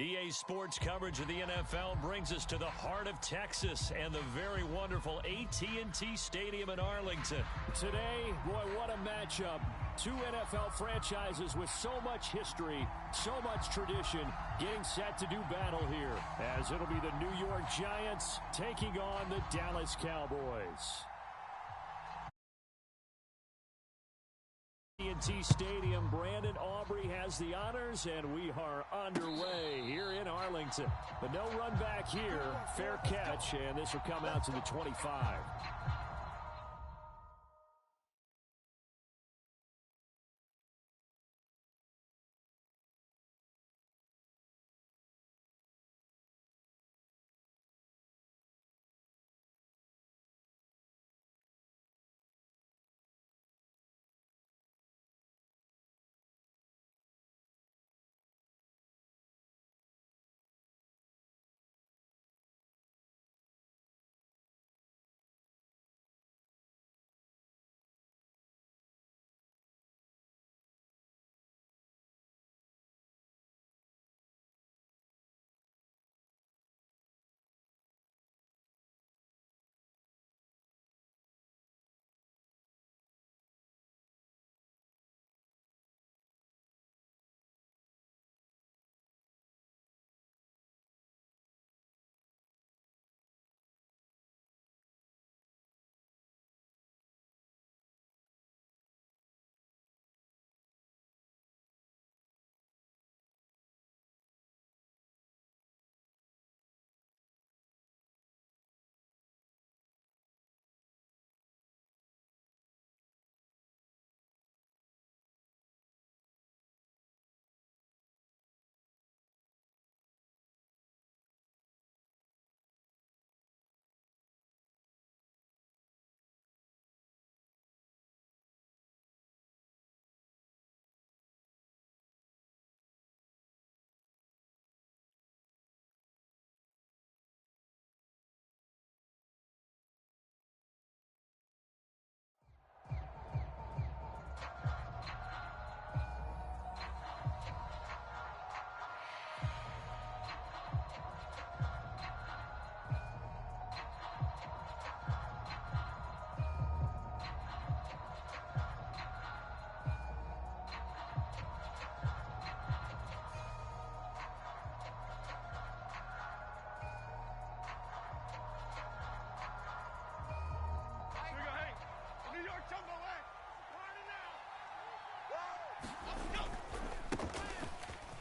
EA Sports coverage of the NFL brings us to the heart of Texas and the very wonderful AT&T Stadium in Arlington. Today, boy, what a matchup. Two NFL franchises with so much history, so much tradition, getting set to do battle here, as it'll be the New York Giants taking on the Dallas Cowboys. AT&T Stadium, Brandon Aubrey has the honors, and we are underway here in Arlington. But no run back here, fair catch, and this will come out to the 25.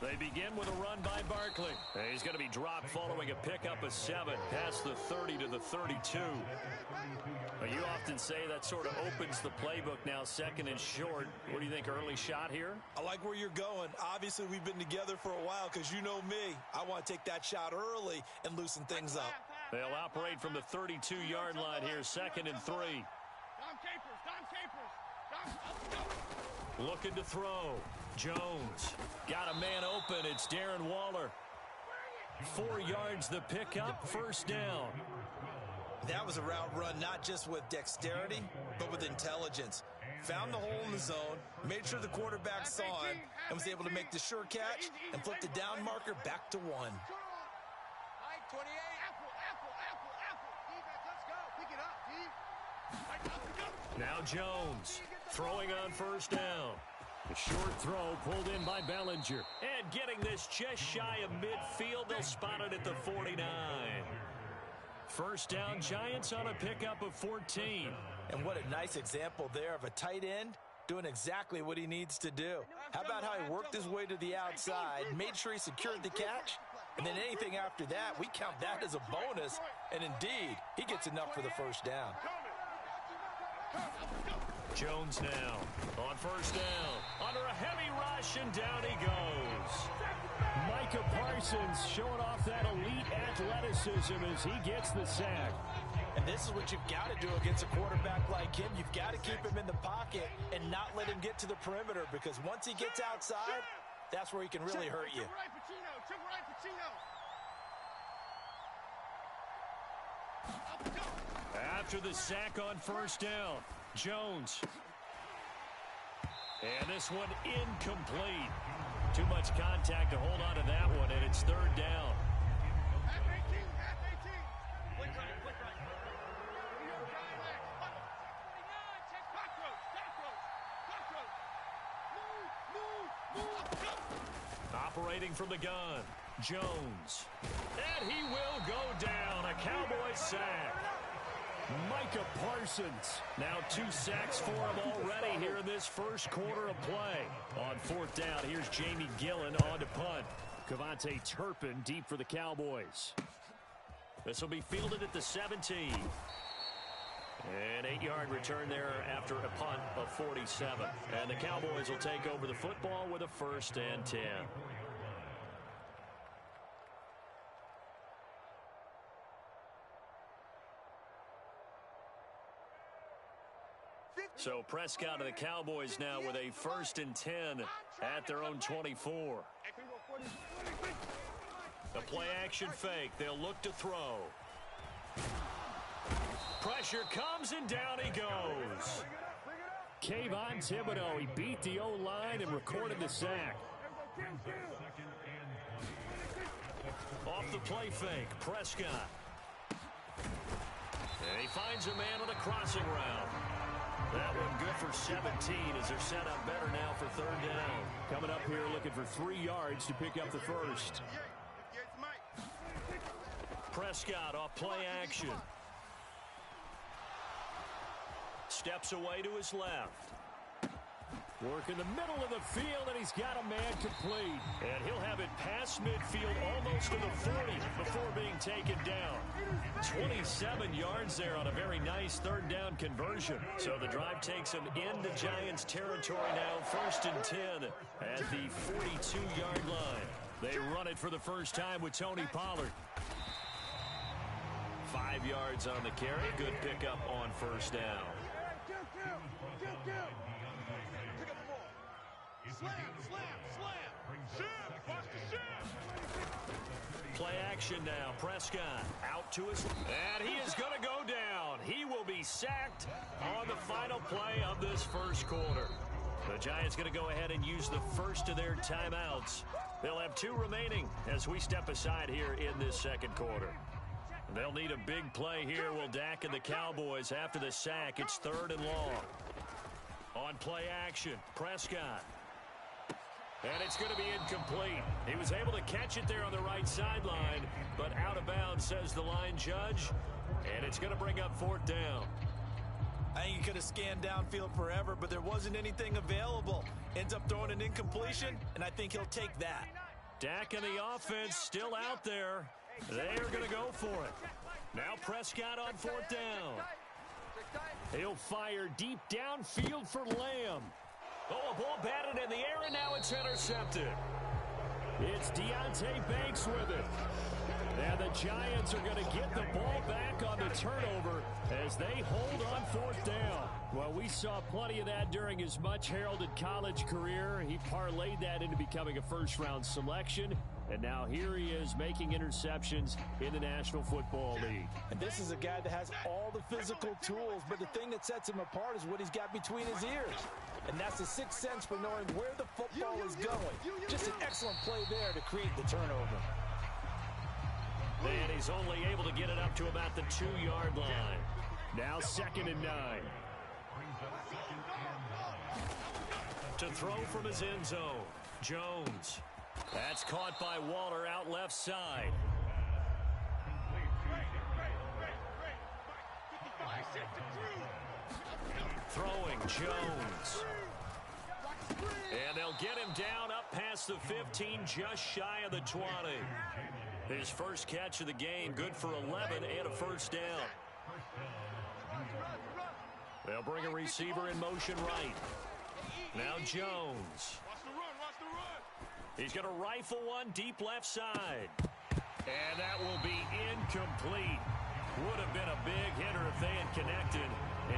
They begin with a run by Barkley. He's going to be dropped following a pickup of 7 past the 30 to the 32. But you often say that sort of opens the playbook now, second and short. What do you think, early shot here? I like where you're going. Obviously, we've been together for a while because you know me. I want to take that shot early and loosen things up. They'll operate from the 32-yard line here, second and 3. Looking to throw. Jones got a man open. It's Darren Waller. 4 yards the pickup, first down. That was a route run not just with dexterity, but with intelligence. Found the hole in the zone, made sure the quarterback saw him, and was able to make the sure catch and flip the down marker back to 1. Now Jones throwing on first down. A short throw pulled in by Bellinger. And getting this just shy of midfield. They'll spot it at the 49. First down, Giants on a pickup of 14. And what a nice example there of a tight end doing exactly what he needs to do. How about how he worked his way to the outside, made sure he secured the catch, and then anything after that, we count that as a bonus. And indeed, he gets enough for the first down. Jones now on first down. Under a heavy rush, and down he goes. Micah Parsons showing off that elite athleticism as he gets the sack. And this is what you've got to do against a quarterback like him. You've got to keep him in the pocket and not let him get to the perimeter, because once he gets outside, that's where he can really hurt you. After the sack on first down, Jones. And this one incomplete. Too much contact to hold on to that one, and it's third down. Half 18, half 18. Quick right, quick right. Operating from the gun, Jones. And he will go down. A Cowboy sack. Micah Parsons. Now 2 sacks for him already here in this first quarter of play. On fourth down, here's Jamie Gillen on to punt. Cavante Turpin deep for the Cowboys. This will be fielded at the 17. An 8-yard return there after a punt of 47. And the Cowboys will take over the football with a 1st and 10. So Prescott of the Cowboys now with a 1st and 10 at their own 24. The play action fake. They'll look to throw. Pressure comes and down he goes. Kayvon Thibodeau, he beat the O-line and recorded the sack. Off the play fake, Prescott. And he finds a man on the crossing route. That one good for 17 as they're set up better now for third down. Coming up here looking for 3 yards to pick up the first. Prescott off play action. Steps away to his left. Work in the middle of the field, and he's got a man complete. And he'll have it past midfield almost to the 40 before being taken down. 27 yards there on a very nice third down conversion. So the drive takes him into Giants territory now, 1st and 10 at the 42-yard line. They run it for the first time with Tony Pollard. 5 yards on the carry. Good pickup on 1st down. Play action now. Prescott out to his... And he is going to go down. He will be sacked on the final play of this first quarter. The Giants going to go ahead and use the first of their timeouts. They'll have 2 remaining as we step aside here in this second quarter. They'll need a big play here, will Dak and the Cowboys. After the sack, it's 3rd and long. On play action, Prescott. And it's going to be incomplete. He was able to catch it there on the right sideline, but out of bounds, says the line judge. And it's going to bring up 4th down. I think he could have scanned downfield forever, but there wasn't anything available. Ends up throwing an incompletion, and I think he'll take that. Dak and the offense still out there. They're going to go for it. Now Prescott on 4th down. He'll fire deep downfield for Lamb. Oh, a ball batted in the air, and now it's intercepted. It's Deonte Banks with it. And the Giants are going to get the ball back on the turnover as they hold on 4th down. Well, we saw plenty of that during his much-heralded college career. He parlayed that into becoming a first-round selection. And now here he is making interceptions in the National Football League. And this is a guy that has all the physical tools, but the thing that sets him apart is what he's got between his ears. And that's the 6th sense for knowing where the football is going. Just an excellent play there to create the turnover. And he's only able to get it up to about the 2-yard line. Now 2nd and 9. To throw from his end zone, Jones. That's caught by Waller out left side. Throwing Jones. And they'll get him down up past the 15, just shy of the 20. His first catch of the game, good for 11 and a 1st down. They'll bring a receiver in motion right. Now Jones. He's going to rifle one deep left side. And that will be incomplete. Would have been a big hitter if they had connected.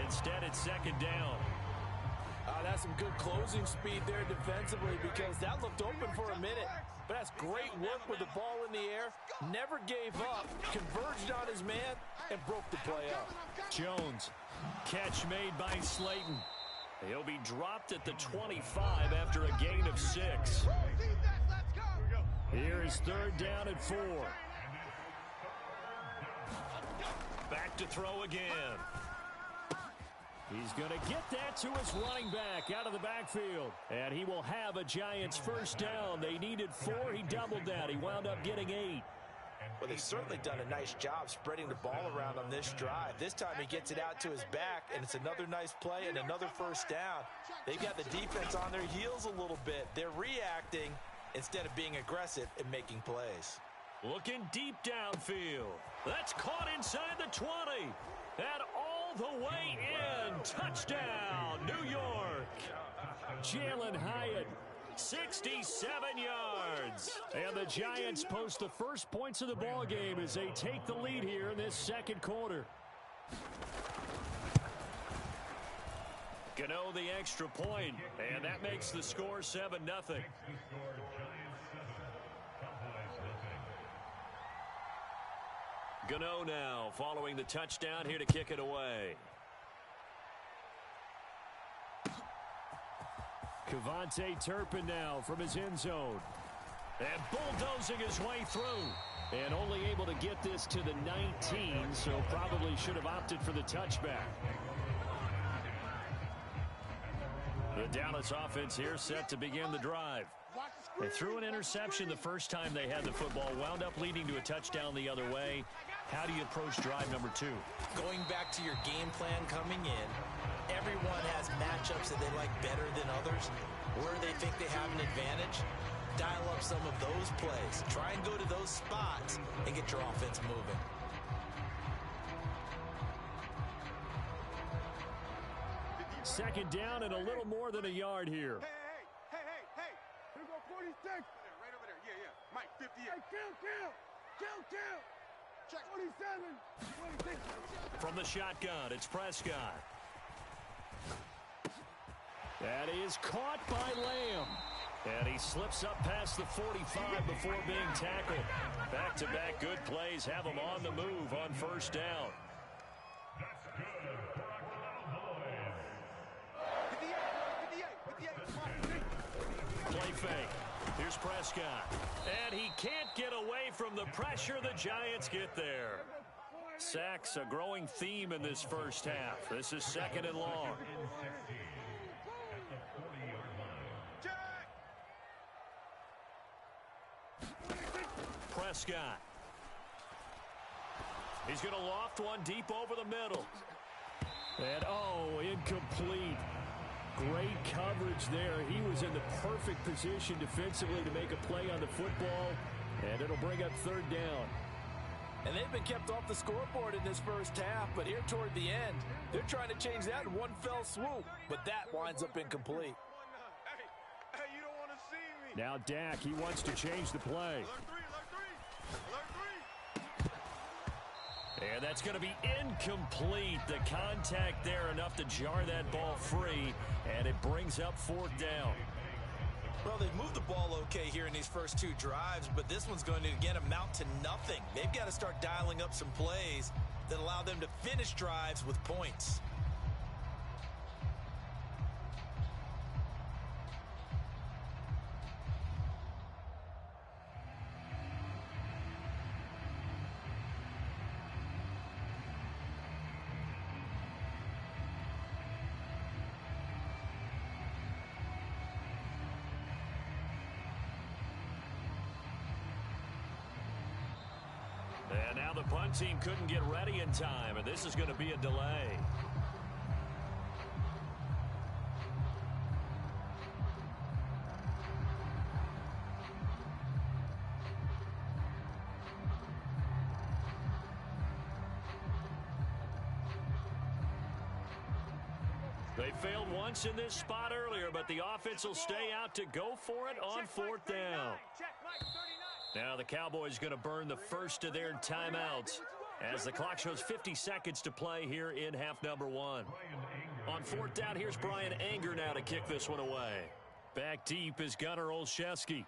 Instead, it's 2nd down. That's some good closing speed there defensively because that looked open for a minute. But that's great work with the ball in the air. Never gave up, converged on his man, and broke the play up. Jones, catch made by Slayton. He'll be dropped at the 25 after a gain of 6. Here is 3rd down and 4. Back to throw again. He's going to get that to his running back out of the backfield. And he will have a Giants 1st down. They needed 4. He doubled that. He wound up getting 8. Well, they've certainly done a nice job spreading the ball around on this drive. This time he gets it out to his back, and it's another nice play and another 1st down. They've got the defense on their heels a little bit. They're reacting instead of being aggressive and making plays. Looking deep downfield. That's caught inside the 20. And all the way in. Touchdown, New York. Jalen Hyatt, 67 yards. And the Giants post the first points of the ball game as they take the lead here in this 2nd quarter. Gano the extra point, and that makes the score 7-0. Gano now following the touchdown here to kick it away. Kevontae Turpin now from his end zone. And bulldozing his way through. And only able to get this to the 19, so probably should have opted for the touchback. The Dallas offense here set to begin the drive. They threw an interception the first time they had the football, wound up leading to a touchdown the other way. How do you approach drive number 2? Going back to your game plan coming in, everyone has matchups that they like better than others. Where they think they have an advantage, dial up some of those plays. Try and go to those spots and get your offense moving. Second down and a little more than a yard here. Hey. Here go 46. Right over there. Yeah. Mike, 58. Hey, count. Check 47. 26. From the shotgun, it's Prescott. That is caught by Lamb. And he slips up past the 45 before being tackled. Back-to-back good plays have him on the move on 1st down. Play fake. Here's Prescott. And he can't get away from the pressure. The Giants get there. Sacks a growing theme in this 1st half. This is 2nd and long. Prescott. He's going to loft one deep over the middle. And, incomplete. Great coverage there. He was in the perfect position defensively to make a play on the football, and it'll bring up 3rd down. And they've been kept off the scoreboard in this 1st half, but here toward the end, they're trying to change that in one fell swoop, but that winds up incomplete. Hey, you don't want to see me. Now Dak, he wants to change the play. Alert three. And that's going to be incomplete. The contact there enough to jar that ball free, and it brings up 4th down. Well, they've moved the ball okay here in these first 2 drives, but this one's going to, again, amount to nothing. They've got to start dialing up some plays that allow them to finish drives with points. And now the punt team couldn't get ready in time, and this is going to be a delay. They failed once in this spot earlier, but the offense will stay out to go for it on 4th down. Now the Cowboys going to burn the first of their timeouts as the clock shows 50 seconds to play here in half number 1. On 4th down, here's Brian Anger now to kick this one away. Back deep is Gunnar Olszewski.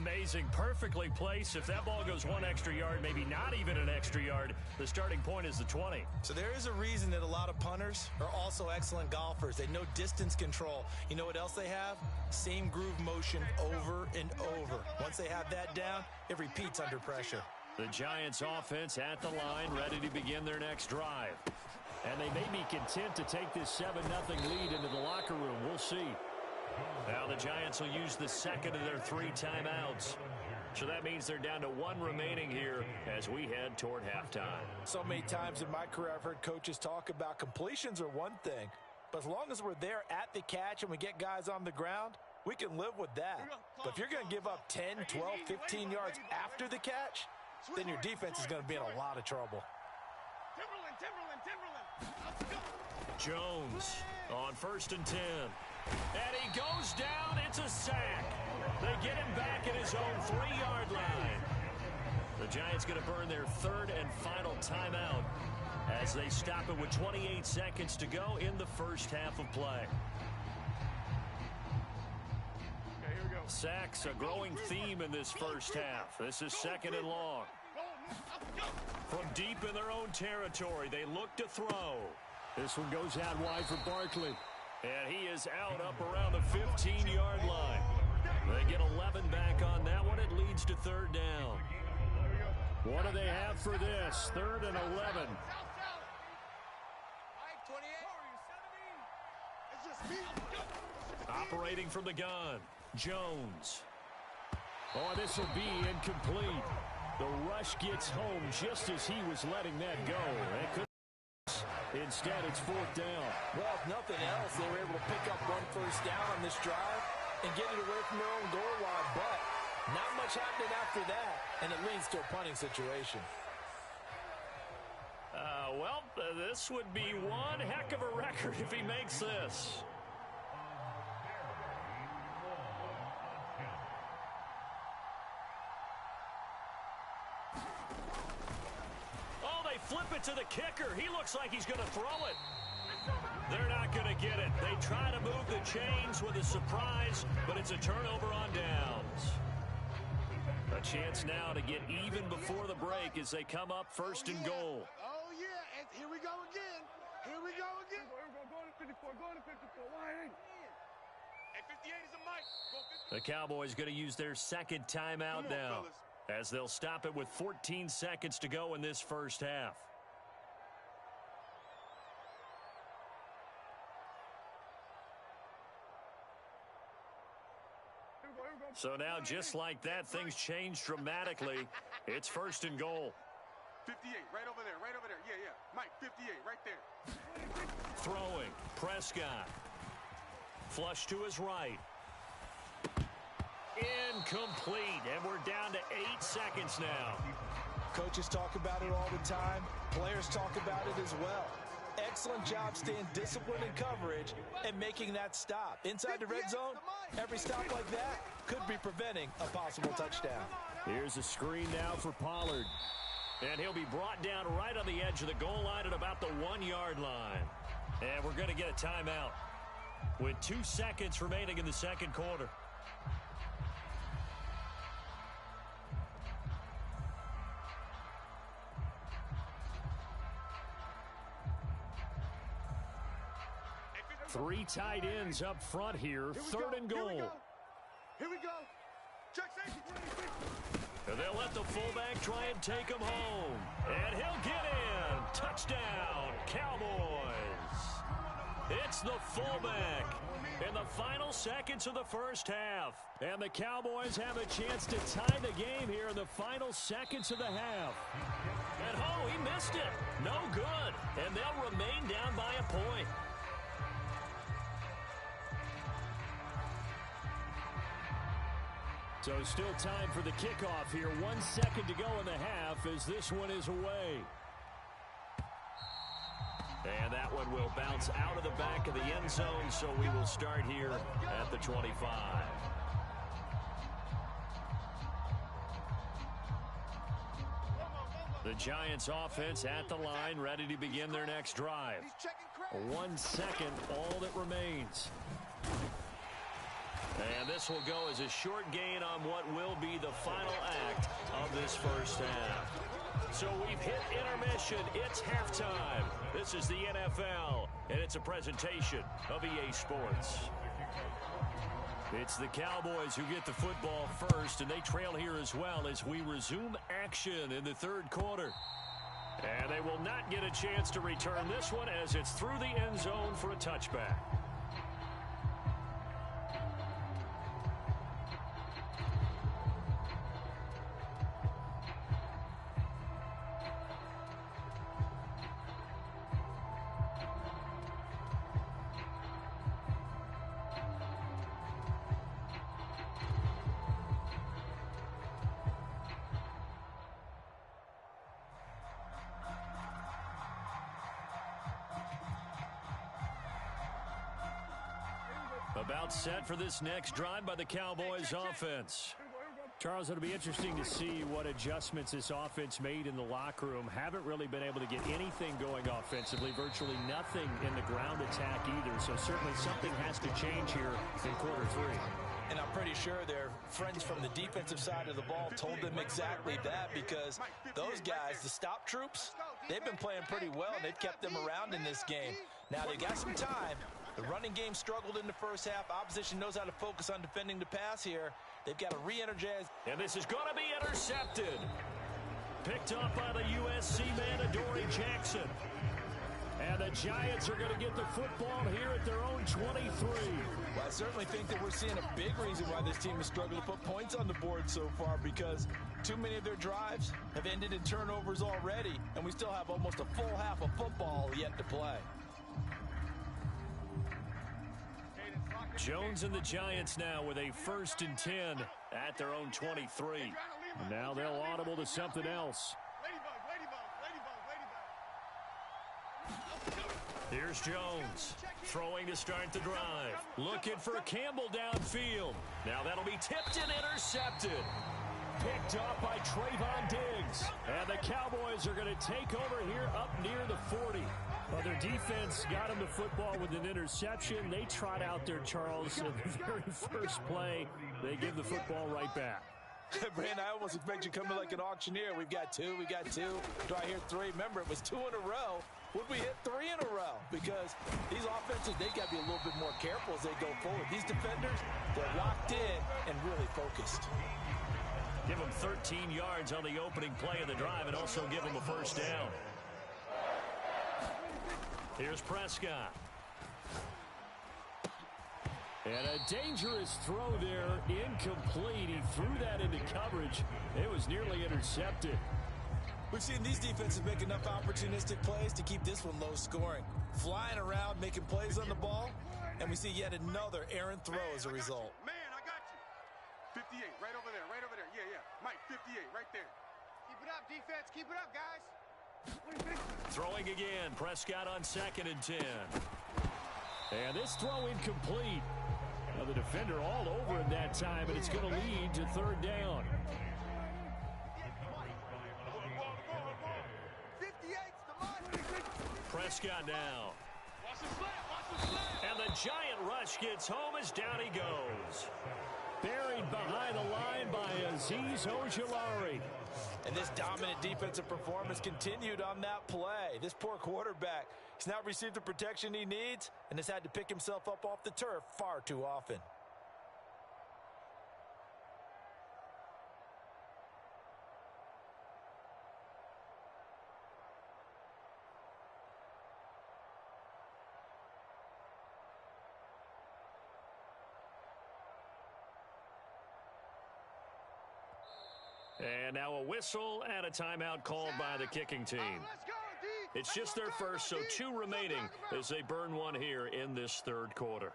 Amazing. Perfectly placed. If that ball goes one extra yard, maybe not even an extra yard, the starting point is the 20. So there is a reason that a lot of punters are also excellent golfers. They know distance control. You know what else they have? Same groove motion over and over. Once they have that down, it repeats under pressure. The Giants offense at the line, ready to begin their next drive. And they may be content to take this 7-0 lead into the locker room. We'll see. Now the Giants will use the second of their 3 timeouts. So that means they're down to 1 remaining here as we head toward halftime. So many times in my career I've heard coaches talk about completions are one thing, but as long as we're there at the catch and we get guys on the ground, we can live with that. But if you're going to give up 10, 12, 15 yards after the catch, then your defense is going to be in a lot of trouble. Jones on 1st and 10. And he goes down. It's a sack. They get him back at his own 3-yard line. The Giants going to burn their 3rd and final timeout as they stop it with 28 seconds to go in the first half of play. Sacks, a growing theme in this first half. This is 2nd and long. From deep in their own territory, they look to throw. This one goes out wide for Barkley. And he is out up around the 15-yard line. They get 11 back on that one. It leads to 3rd down. What do they have for this? 3rd and 11. Operating from the gun, Jones. Oh, this will be incomplete. The rush gets home just as he was letting that go. Instead, it's 4th down. Well, if nothing else, they were able to pick up 1 first down on this drive and get it away from their own goal line. But not much happening after that, and it leads to a punting situation. This would be one heck of a record if he makes this. Flip it to the kicker. He looks like he's going to throw it. They're not going to get it. They try to move the chains with a surprise, but it's a turnover on downs. A chance now to get even before the break as they come up 1st and goal. Oh, yeah. And here we go again. Here we go again. Go to 54. Go to 54. Why ain't? Hey, 58 is a mic. The Cowboys going to use their 2nd timeout now, as they'll stop it with 14 seconds to go in this first half. So now, just like that, things change dramatically. It's 1st and goal. 58, right over there, right over there. Yeah. Mike, 58, right there. Throwing, Prescott. Flush to his right. Incomplete, and we're down to 8 seconds now. Coaches talk about it all the time. Players talk about it as well. Excellent job staying disciplined in coverage and making that stop. Inside the red zone, every stop like that could be preventing a possible touchdown. Here's a screen now for Pollard. And he'll be brought down right on the edge of the goal line at about the 1-yard line. And we're going to get a timeout with 2 seconds remaining in the second quarter. Three tight ends up front here. 3rd and goal. Here we go. Check safety. And they'll let the fullback try and take him home. And he'll get in. Touchdown, Cowboys. It's the fullback in the final seconds of the first half. And the Cowboys have a chance to tie the game here in the final seconds of the half. And he missed it. No good. And they'll remain down by a point. So still time for the kickoff here. 1 second to go in the half as this one is away. And that one will bounce out of the back of the end zone, so we will start here at the 25. The Giants offense at the line, ready to begin their next drive. 1 second, all that remains. And this this will go as a short gain on what will be the final act of this first half. So we've hit intermission. It's halftime. This is the NFL, and it's a presentation of EA Sports. It's the Cowboys who get the football first, and they trail here as well as we resume action in the third quarter. And they will not get a chance to return this one as it's through the end zone for a touchback. About set for this next drive by the Cowboys offense. Charles, it'll be interesting to see what adjustments this offense made in the locker room. Haven't really been able to get anything going offensively, virtually nothing in the ground attack either. So certainly something has to change here in quarter three. And I'm pretty sure their friends from the defensive side of the ball told them exactly that, because those guys, the stop troops, they've been playing pretty well, and they've kept them around in this game. Now, they got some time. The running game struggled in the first half. Opposition knows how to focus on defending the pass here. They've got to re-energize. And this is going to be intercepted. Picked up by the USC man, Adoree Jackson. And the Giants are going to get the football here at their own 23. Well, I certainly think that we're seeing a big reason why this team has struggled to put points on the board so far, because too many of their drives have ended in turnovers already, and we still have almost a full half of football yet to play. Jones and the Giants now with a 1st and 10 at their own 23. Now they'll audible to something else. Here's Jones throwing to start the drive. Looking for Campbell downfield. Now that'll be tipped and intercepted. Picked up by Trayvon Diggs. And the Cowboys are going to take over here up near the 40. Well, their defense got them the football with an interception. They trot out there, Charles, in the very first play. They give the football right back. Brandon, I almost expect you coming like an auctioneer. We've got two. Do I hear three? Remember, it was 2 in a row. Would we hit 3 in a row? Because these offenses, they got to be a little bit more careful as they go forward. These defenders, they're locked in and really focused. Give them 13 yards on the opening play of the drive and also give them a first down. Here's Prescott. And a dangerous throw there, incomplete. He threw that into coverage. It was nearly intercepted. We've seen these defenses make enough opportunistic plays to keep this one low scoring. Flying around, making plays on the ball, and we see yet another errant throw as a result. Man, I got you. 58, right over there. Yeah. Mike, 58, right there. Keep it up, defense. Keep it up, guys. Throwing again. Prescott on 2nd and 10. And this throw incomplete. Now the defender all over it that time, and it's going to lead to 3rd down. Prescott now. And the giant rush gets home as down he goes. Buried behind the line by Azeez Ojulari. And this dominant defensive performance continued on that play. This poor quarterback, he's now received the protection he needs and has had to pick himself up off the turf far too often. And now a whistle and a timeout called by the kicking team. It's just their first, so 2 remaining as they burn one here in this 3rd quarter.